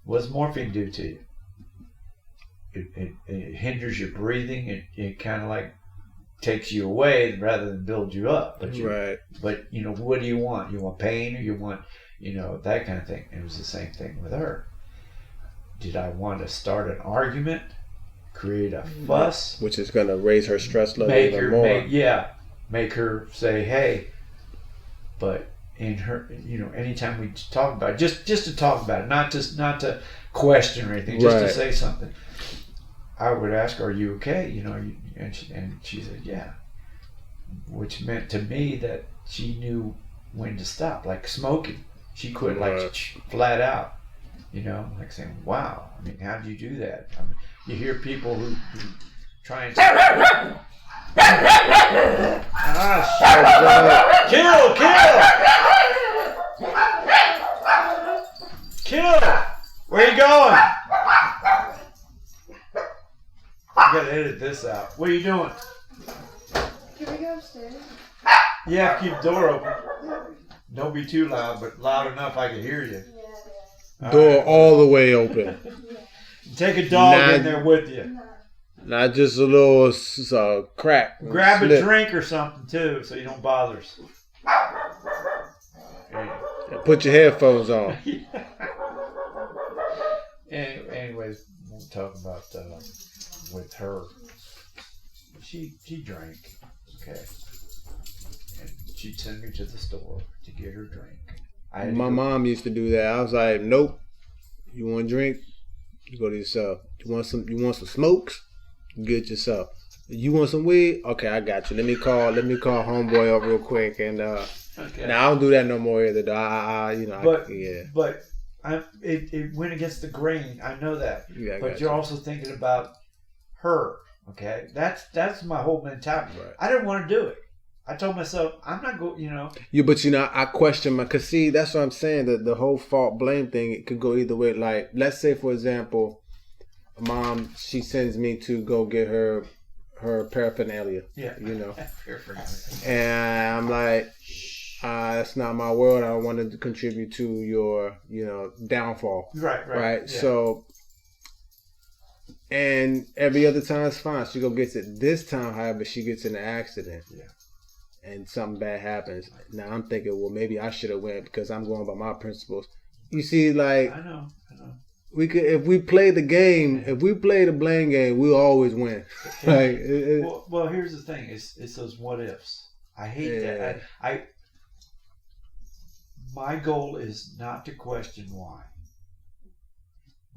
What does morphine do to you? It hinders your breathing. It kind of like takes you away rather than build you up. But right. But what do you want? You want pain, or you want that kind of thing. And it was the same thing with her. Did I want to start an argument, create a fuss, which is going to raise her stress level even more? Make her say, "Hey," but in her, anytime we talk about it, just to talk about it, not to question or anything, just to say something. I would ask, "Are you okay?" And she said, "Yeah," which meant to me that she knew when to stop, like smoking. She quit flat out. Like saying, "Wow, I mean, how do you do that?" I mean, you hear people who try and kill! Where you going? You gotta edit this out. What are you doing? Can we go upstairs? Yeah, keep the door open. Don't be too loud, but loud enough I can hear you. Door all the way open. Take a dog in there with you. Not just a little crack. Grab a drink or something too, so you don't bother us. Put your headphones on. Anyways, we'll talk about with her. She drank, okay, and she'd send me to the store to get her drink. My mom used to do that. I was like, nope. You want a drink? You go to yourself. You want some smokes? Get yourself. You want some weed? Okay, I got you. Let me call homeboy up real quick. And okay. Now I don't do that no more either. But it went against the grain. I know that. Yeah, but you're also thinking about her. Okay, that's my whole mentality. Right. I didn't want to do it. I told myself I'm not going. Yeah, but I question cause see, that's what I'm saying. That the whole fault blame thing, it could go either way. Like, let's say for example, mom, she sends me to go get her paraphernalia. Yeah. And I'm like, that's not my world. I don't want to contribute to your, downfall. Right. Yeah. So, and every other time it's fine. She gets it. This time, however, she gets in an accident. Yeah. And something bad happens. Now I'm thinking, well, maybe I should have went because I'm going by my principles. You see, like, I know. We could, if we play the game, if we play the blame game, we'll always win. Well, here's the thing: it's those what ifs. I hate that. My goal is not to question why,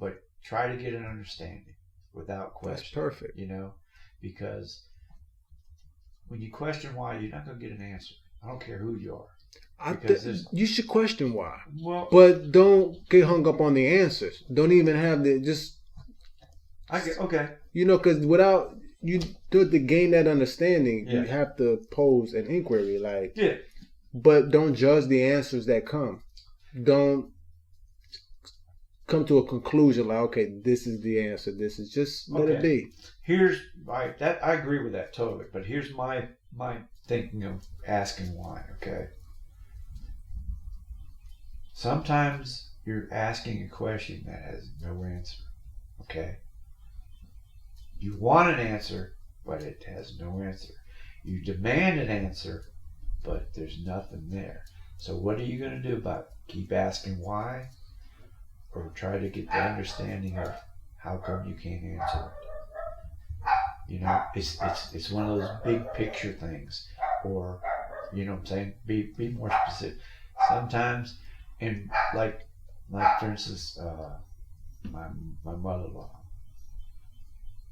but try to get an understanding without question. That's perfect. Because when you question why, you're not going to get an answer. I don't care who you are. You should question why. Well, but don't get hung up on the answers. Don't even have okay. Because without to gain that understanding, you have to pose an inquiry. But don't judge the answers that come. Don't come to a conclusion like, okay, this is the answer. This is just let it be. Here's that I agree with that totally. But here's my thinking of asking why. Okay. Sometimes you're asking a question that has no answer. Okay. You want an answer, but it has no answer. You demand an answer, but there's nothing there. So what are you going to do about it? Keep asking why, or try to get the understanding of how come you can't answer it? It's one of those big picture things, or what I'm saying, be more specific. Sometimes, and like for instance, my mother-in-law,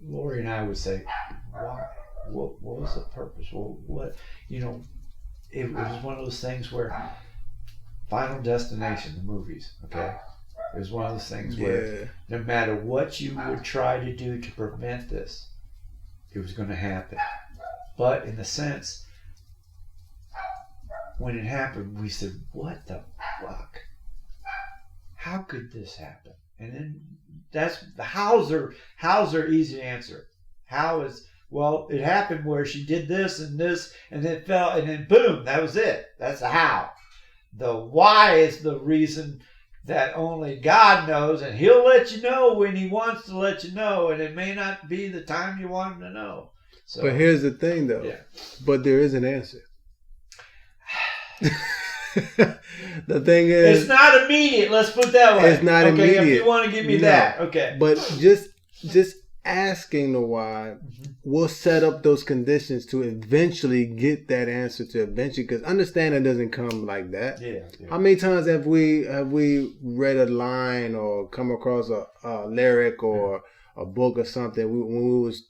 Lori and I would say, why? What was the purpose? Well, what it was one of those things where Final Destination, the movies, okay? It was one of those things where no matter what you would try to do to prevent this, it was going to happen. But in the sense, when it happened, we said, what the fuck? How could this happen? And then that's how's her easy answer. How is, well, it happened where she did this, and then it fell, and then boom, that was it. That's the how. The why is the reason that only God knows, and He'll let you know when He wants to let you know, and it may not be the time you want Him to know. So, but here's the thing, though. yeah. But there is an answer. The thing is, it's not immediate. Let's put it that way. It's not okay, immediate. If you want to give me that, okay. But just asking the why will set up those conditions to eventually get that answer. Because understanding doesn't come like that. Yeah. How many times have we read a line or come across a lyric or a book or something when we was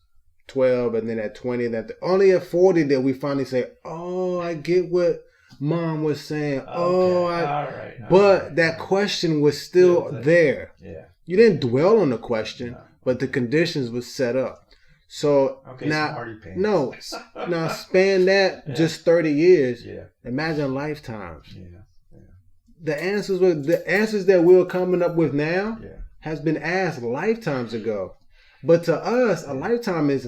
12, and then at 20, only at 40 that we finally say, "Oh, I get what Mom was saying." Okay. All right. But that question was still there. Yeah. You didn't dwell on the question, No. but the conditions was set up. So now span that just 30 years. Yeah. Imagine lifetimes. Yeah. The answers that we're coming up with now Yeah. has been asked lifetimes ago. But to us, a lifetime is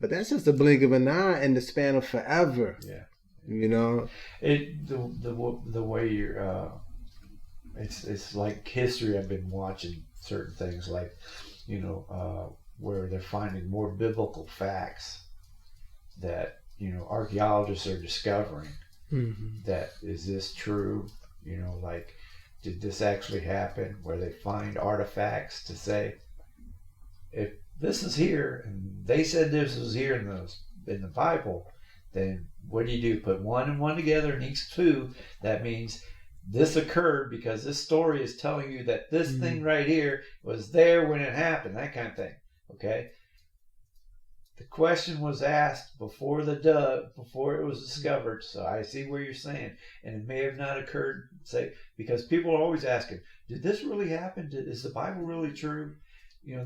but that's just a blink of an eye in the span of forever. Yeah. You know, the way you're, it's like history. I've been watching certain things like, where they're finding more biblical facts that archaeologists are discovering. That is this true? Like, did this actually happen? Where they find artifacts to say, if this is here and they said this was here in the Bible, then what do? Put one and one together and equals two. That means this occurred because this story is telling you that this thing right here was there when it happened. That kind of thing. Okay. The question was asked before it was discovered. So I see where you're saying, and it may have not occurred. Because people are always asking, did this really happen? Is the Bible really true?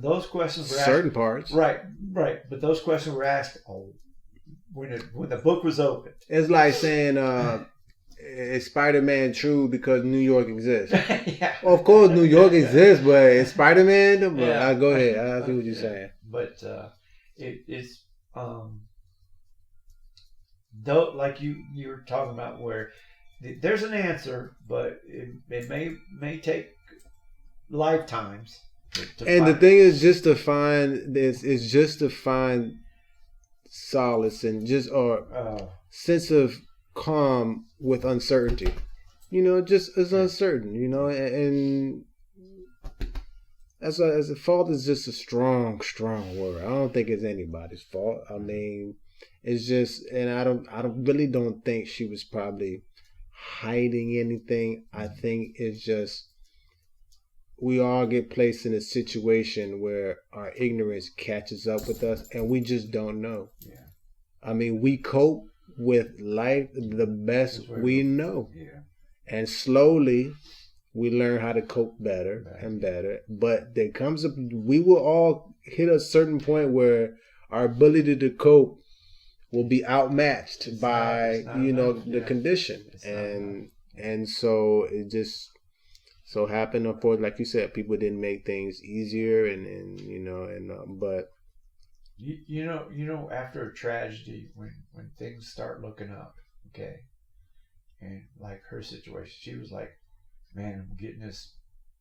Those questions were asked. Certain parts. Right. But those questions were asked when the book was opened. It's like saying, is Spider-Man true because New York exists? Yeah. Well, of course, New York exists, but is Spider-Man? Yeah. Go ahead. I see what you're saying. But it's though, like you were talking about, where there's an answer, but it may take lifetimes. The thing is just to find this is just to find solace and sense of calm with uncertainty. Just as uncertain. And as a fault is just a strong word. I don't think it's anybody's fault. I mean, it's just, and I really don't think she was probably hiding anything. I think it's just, we all get placed in a situation where our ignorance catches up with us and we just don't know. Yeah. I mean, we cope with life the best we know. Yeah. And slowly we learn how to cope better and better. But we will all hit a certain point where our ability to cope will be outmatched by the condition. And so it just so happened, of course, like you said, people didn't make things easier, but after a tragedy, when things start looking up, okay, and like her situation, she was like, man, I'm getting this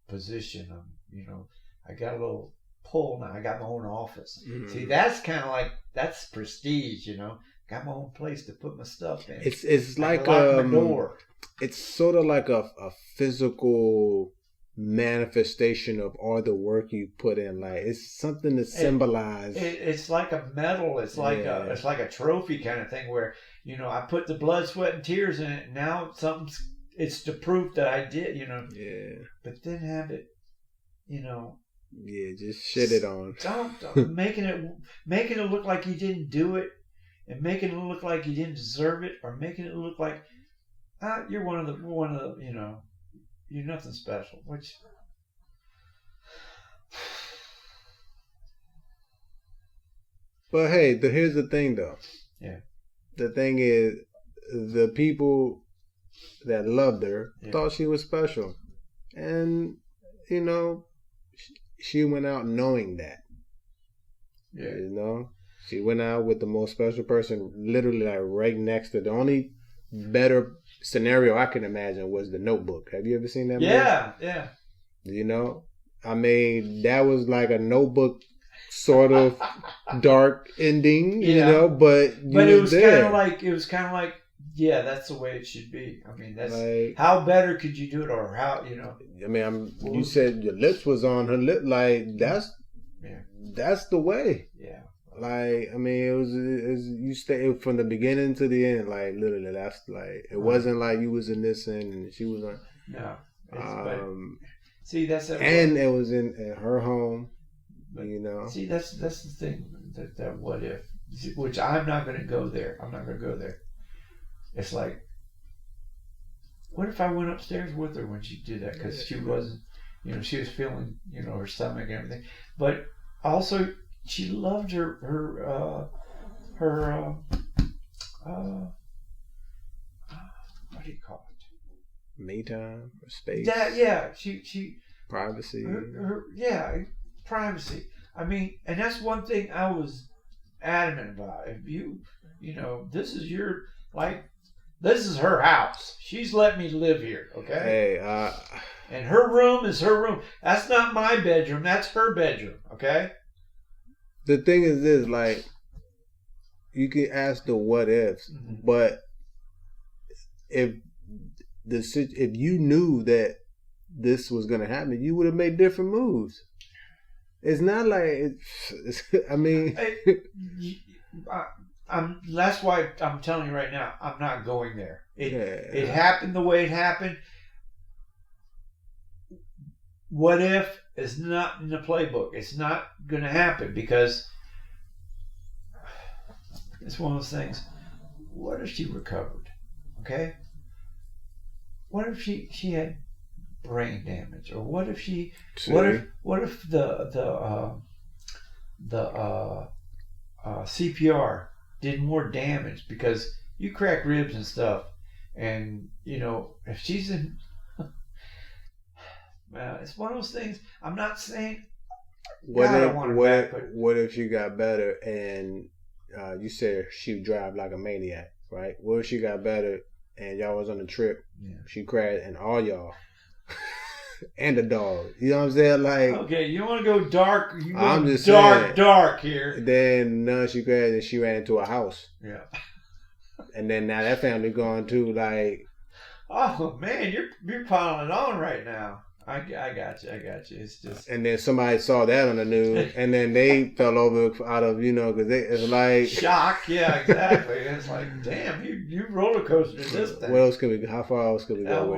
position. I got a little pull now. I got my own office. Mm-hmm. See, that's kind of like, that's prestige, Got my own place to put my stuff in. It's like my door. It's sort of like a physical manifestation of all the work you put in. Like, it's something to symbolize. It's like a medal. It's like a trophy kind of thing where I put the blood, sweat, and tears in it. And now it's the proof that I did. Yeah. But then have it, Yeah, just shit it on. Don't making it look like you didn't do it, and making it look like you didn't deserve it, or making it look like you're one of the you're nothing special. Which but hey, here's the thing though. Yeah. The thing is, the people that loved her thought she was special, and she went out knowing that. Yeah. She went out with the most special person, literally like right next to. The only better scenario I can imagine was The Notebook. Have you ever seen that movie? Yeah. I mean, that was like a Notebook sort of dark ending, you Yeah. know, but But it was kind there. of like, yeah, that's the way it should be. I mean, that's Like, how better could you do it, or how, I mean, you said your lips was on her lip, like that's the way. Yeah. Like, I mean, it was you stay from the beginning to the end, like literally. That's like it wasn't like you was in this end and she was on. No. But see, that's and it was in her home, but, you know. See, that's the thing that what if, which I'm not going to go there. I'm not going to go there. It's like, what if I went upstairs with her when she did that? Because she wasn't, she was feeling, her stomach and everything. But also, she loved her what do you call it? Me time or space. She privacy. Privacy. I mean, and that's one thing I was adamant about. If this is this is her house. She's let me live here, okay? Hey, and her room is her room. That's not my bedroom. That's her bedroom, okay? The thing is this, like, you can ask the what ifs, but if you knew that this was going to happen, you would have made different moves. It's not like I mean, that's why I'm telling you right now, I'm not going there. It happened the way it happened. What if is not in the playbook? It's not going to happen because it's one of those things. What if she recovered? Okay. What if she had brain damage, or what if she? What if the CPR did more damage because you crack ribs and stuff, and if she's in. It's one of those things. I'm not saying. What if she got better and you said she would drive like a maniac, right? What if she got better and y'all was on a trip? Yeah. She crashed and all y'all and the dog. You know what I'm saying? Like, okay, you want to go dark? I'm just dark here. Then she crashed and she ran into a house. Yeah. And then now that family gone too. Like, oh man, you're piling it on right now. I got you. It's just. And then somebody saw that on the news, and then they fell over out of because it's like shock. Yeah, exactly. It's like, damn, you roller coastered this thing. What else could we? How far else could we go?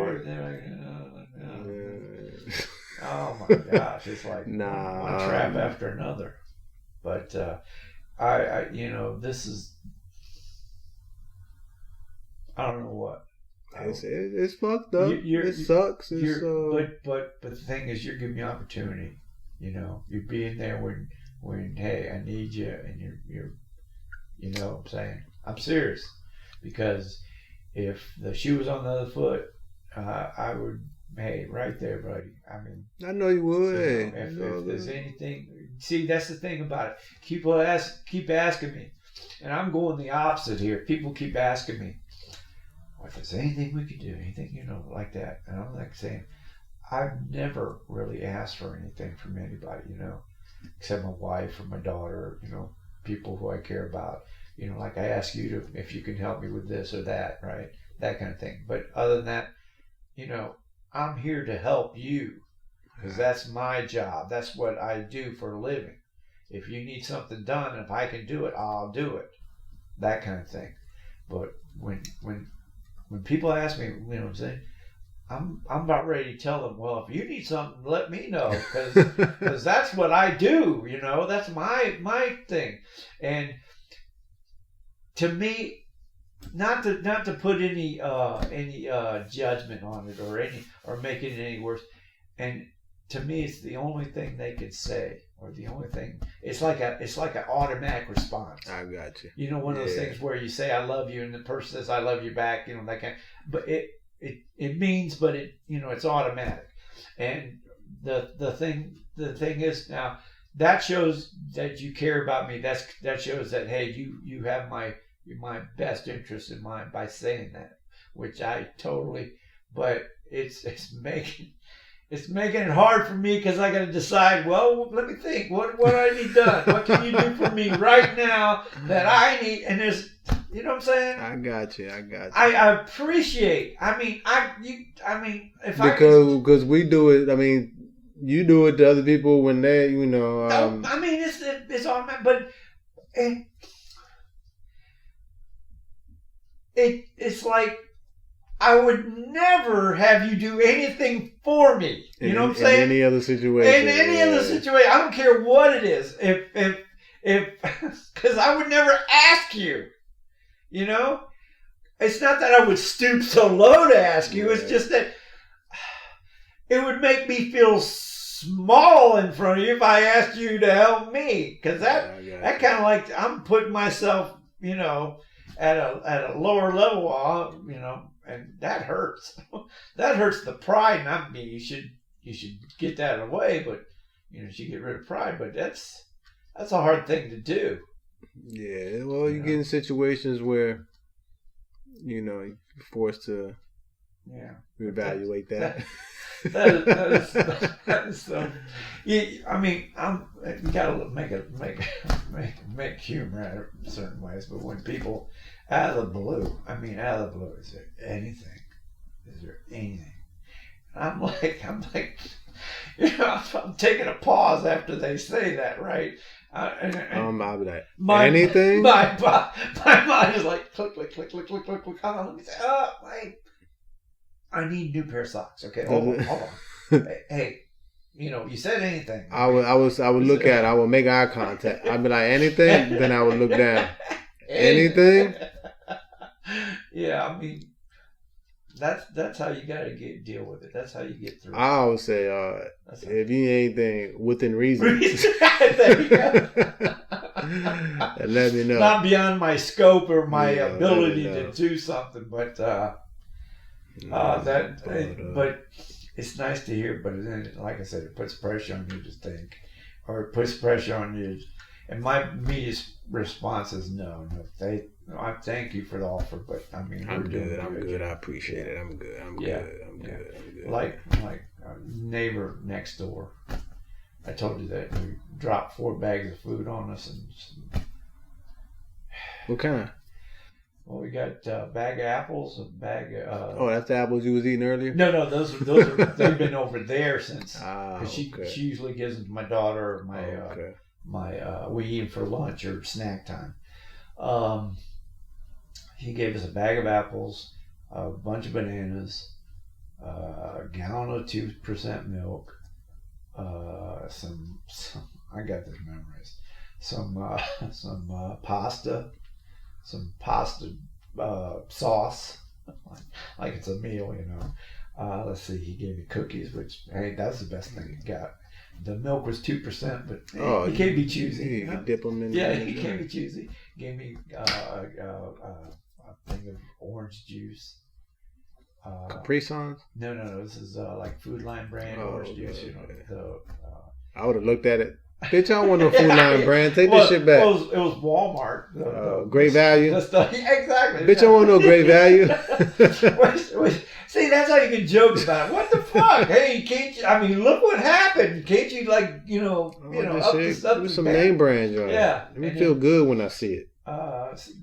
Oh my gosh, it's like one trap after another. But I this is, I don't know what. It's fucked up. It sucks. But the thing is, you're giving me opportunity. You're being there when hey, I need you, and you're what I'm saying. I'm serious, because if the shoe was on the other foot, I would. Hey, right there, buddy. I mean, I know you would. If there's anything, see, that's the thing about it. People keep asking me, and I'm going the opposite here. People keep asking me, if there's anything we could do, anything, like that. And I'm like saying, I've never really asked for anything from anybody, except my wife or my daughter, people who I care about. Like I ask you if you can help me with this or that, right? That kind of thing. But other than that, I'm here to help you, because that's my job. That's what I do for a living. If you need something done, if I can do it, I'll do it. That kind of thing. But when people ask me, what I'm saying, I'm about ready to tell them, well, if you need something, let me know, because that's what I do. That's my thing. And to me, not to put any judgment on it or make it any worse. And to me, it's the only thing they could say, or the only thing. It's like an automatic response. I got you. One of those things where you say "I love you" and the person says "I love you" back. That kind. But it means, but it's automatic. And the thing is, now that shows that you care about me. That shows that, hey, you have my best interest in mind by saying that, which I totally. But it's It's making it hard for me because I got to decide. Well, let me think. What I need done? What can you do for me right now that I need? And there's, you know what I'm saying? I got you. I appreciate. I mean, if because we do it. I mean, you do it to other people when they, you know. I mean, it's all, but it's like. I would never have you do anything for me. You know what I'm saying? In any other situation. In any other situation. I don't care what it is. If because I would never ask you. You know? It's not that I would stoop so low to ask you. It's just that it would make me feel small in front of you if I asked you to help me. Because that kind of like I'm putting myself, you know, at a lower level, you know. And that hurts. That hurts the pride, not me. You should get that away, but you should get rid of pride. But that's a hard thing to do. Yeah, well, you get in situations where you're forced to reevaluate that. That is so. I mean, you gotta make humor out of certain ways, but when people out of the blue, is there anything? Is there anything? And I'm like, I'm taking a pause after they say that, right? I'll be like, anything? My mind is like, click. Let me say, I need a new pair of socks. Okay, hold on. Hey, you said anything. I would look at it. I would make eye contact. I'd be like, anything? Then I would look down. Anything? Yeah, I mean, that's how you gotta deal with it. That's how you get through it. I always say, if you need anything within reason, there you go. And let me know. Not beyond my scope or my ability to do something, but but it's nice to hear. But then, like I said, it puts pressure on you to think, or it puts pressure on you. And my immediate response is no. I thank you for the offer, but I mean, I'm good. I appreciate it. I'm good. Like a neighbor next door. I told you that we dropped 4 bags of food on us, and what kind? Well, we got a bag of apples, a bag of... oh, that's the apples you was eating earlier? No, those are they've been over there since... because she usually gives them to my daughter or we eat them for lunch or snack time. He gave us a bag of apples, a bunch of bananas, a gallon of 2% milk, some I got this memorized, some pasta, some pasta sauce, like it's a meal, let's see, he gave me cookies, which, hey, that's the best thing he got. The milk was 2%, but he can't be choosy. You can dip them in. Yeah, he can't be choosy. Gave me a thing of orange juice. Capri Suns? No. This is like Food Line brand orange juice. I would have looked at it. Bitch, I don't want no Food Line brand. Take this shit back. It was Walmart. Great value. Exactly. Bitch, I want no great value. See, that's how you can joke about it. What the fuck? Hey, can't you? I mean, look what happened. Can't you, up with some name brands on it. Yeah. Let me feel good when I see it.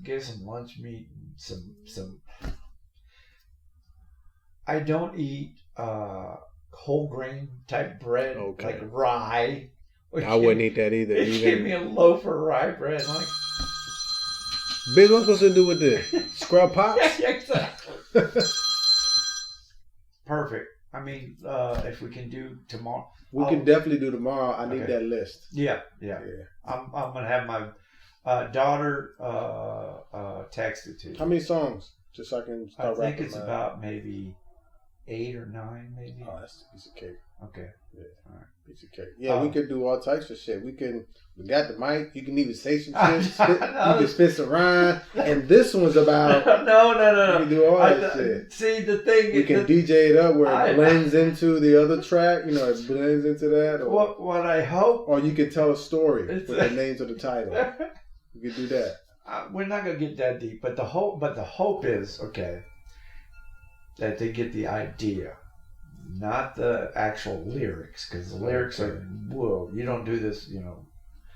Get some lunch meat and some. I don't eat whole grain type bread like rye. I wouldn't eat that either. Give me a loaf of rye bread. Like, bitch, what's supposed to do with this? Scrub pops? Yeah, exactly. Perfect. I mean, if we can do tomorrow. We can definitely do tomorrow. I need that list. Yeah. I'm going to have my daughter text it to you. How many songs? Just so I can start I think it's about maybe 8 or 9, maybe. Oh, that's a piece of cake. Okay. Yeah. All right. Piece of cake. Yeah, we could do all types of shit. We got the mic. You can even say some shit. You can spit some rhyme. And this one's about... No. You can do all that shit. See, the thing... We can DJ it up where it blends into the other track. It blends into that. Or, what I hope... Or you can tell a story with the names of the title. You can do that. We're not going to get that deep. But the hope is, that they get the idea. not the actual lyrics, because the lyrics are, whoa, you don't do this,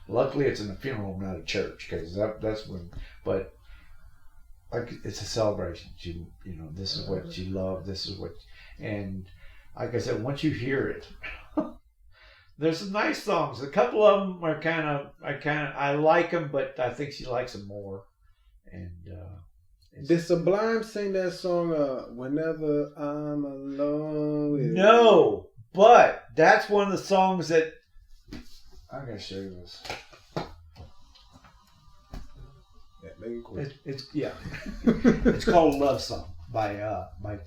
Luckily, it's in a funeral home, not a church, because that's when, but like it's a celebration. This is what you love, this is what, and like I said, once you hear it, there's some nice songs. A couple of them are I like them, but I think she likes them more. And did Sublime sing that song, Whenever I'm Alone with No, but that's one of the songs that I'm gonna show you this. Yeah, make it quick. It's called Love Song by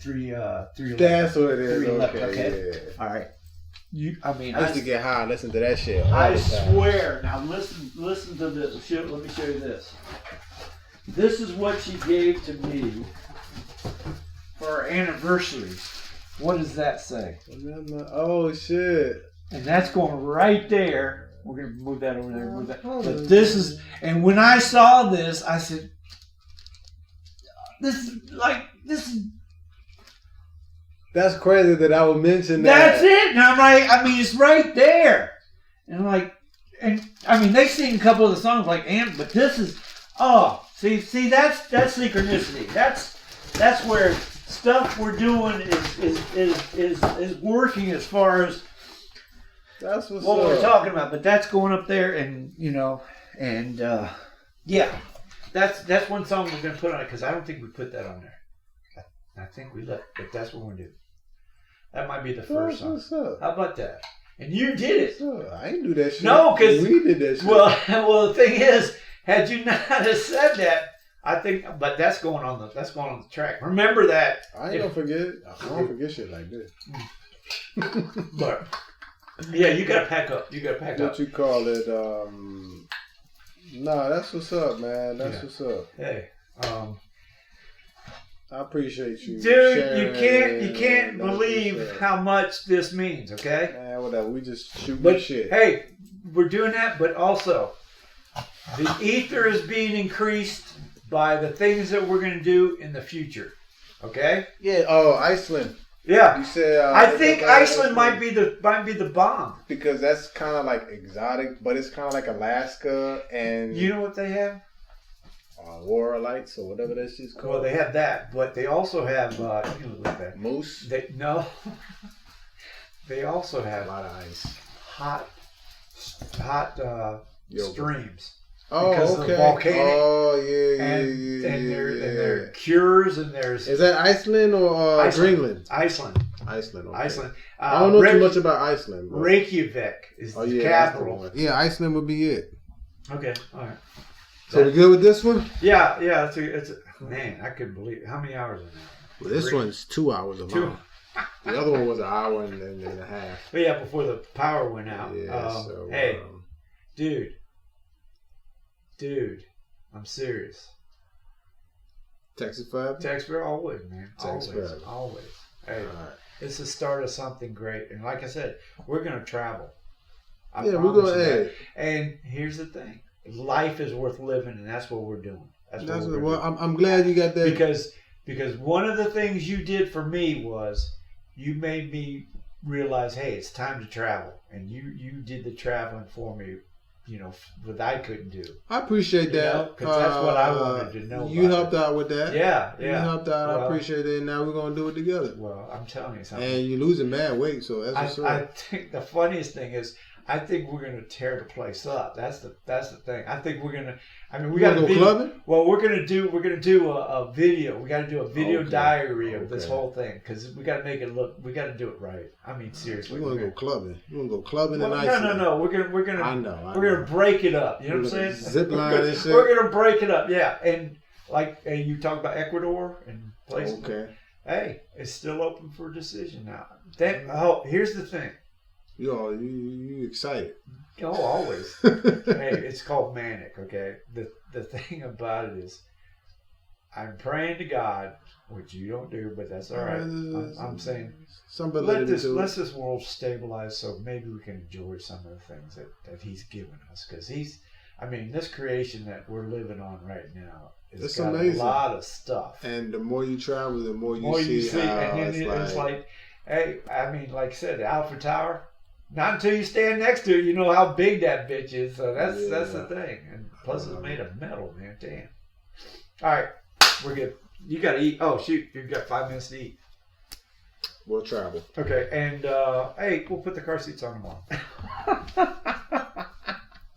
311. That's what it is. 311, Okay. Yeah. All right. I used to get high and listen to that shit. I swear. Now listen to this. Let me show you this. This is what she gave to me for our anniversaries. What does that say? Oh shit! And that's going right there. We're gonna move that over there. Move that. But this is. And when I saw this, I said, "This is." That's crazy that I would mention that. That's it. And I'm like, it's right there. And I'm like, they sing a couple of the songs like, but this is, see, that's synchronicity. That's where stuff we're doing is working as far as that's what we're talking about. But that's going up there, and that's one song we're gonna put on it because I don't think we put that on there. I think we left, but that's what we're gonna do. That might be the first song. What's up? How about that? And you did it. I didn't do that shit. No, because we did that shit. Well, the thing is, had you not have said that, I think. But that's going on the track. Remember that. I ain't gonna forget. I don't forget shit like this. But yeah, you gotta pack up. What you call it? Nah, that's what's up, man. That's what's up. Hey. I appreciate you, dude. You can't believe how much this means. Okay. Man, whatever. We just shoot shit. Hey, we're doing that, but also the ether is being increased by the things that we're going to do in the future. Okay. Yeah. Oh, Iceland. Yeah. You said. I think Iceland might be the bomb because that's kind of like exotic, but it's kind of like Alaska and. You know what they have? Aurora lights or whatever that shit's called. Well, they have that, but they also have you can look at that. Moose. They also have a lot of ice. Hot streams. Oh, because okay. Of the volcanic. Oh, yeah. And there are cures and there's. Is that Iceland or Greenland? Iceland. Okay. Iceland. I don't know too much about Iceland. But... Reykjavik is the capital. Yeah, Iceland would be it. Okay, all right. So we good with this one? Yeah. It's a man. I couldn't believe it. How many hours is it? Well, this one's 2 hours long. The other one was an hour and a half. But yeah, before the power went out. Yeah. Hey, dude, I'm serious. Texas Fab? Texas Fab, always, man. Always. Hey, right. It's the start of something great. And like I said, we're gonna travel. We're gonna. Hey. And here's the thing. Life is worth living, and that's what we're doing. I'm glad you got that because one of the things you did for me was you made me realize, hey, it's time to travel, and you did the traveling for me, what I couldn't do. I appreciate that because that's what I wanted to know. You helped out with that. Yeah. You helped out. I appreciate it. And now we're gonna do it together. Well, I'm telling you something. And you're losing mad weight, so that's what's up. I think the funniest thing is. I think we're gonna tear the place up. That's the thing. I think we're gonna. We got to go clubbing. Well, we're gonna do a video. We got to do a video diary of this whole thing because we got to make it look. We got to do it right. Seriously. We're gonna go clubbing. We're gonna go clubbing and Iceland. No. We're gonna. I know. We're gonna break it up. You know what I'm saying? Zip line and shit. We're gonna break it up. Yeah, and you talk about Ecuador and places. Okay. Hey, it's still open for decision now. Here's the thing. You excited? Oh, always. Hey, it's called manic. Okay. The thing about it is, I'm praying to God, which you don't do, but that's all right. I'm saying, let this world stabilize so maybe we can enjoy some of the things that He's given us. Because this creation that we're living on right now is got amazing. A lot of stuff. And the more you travel, the more you see how and it's like. Hey, I mean, like I said, the Alpha Tower. Not until you stand next to it, you know how big that bitch is. So that's the thing. And plus, it's made of metal, man. Damn. All right, we're good. You gotta eat. Oh shoot, you've got 5 minutes to eat. We'll travel. Okay, and hey, we'll put the car seats on tomorrow.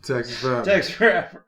Texas forever. Texas forever.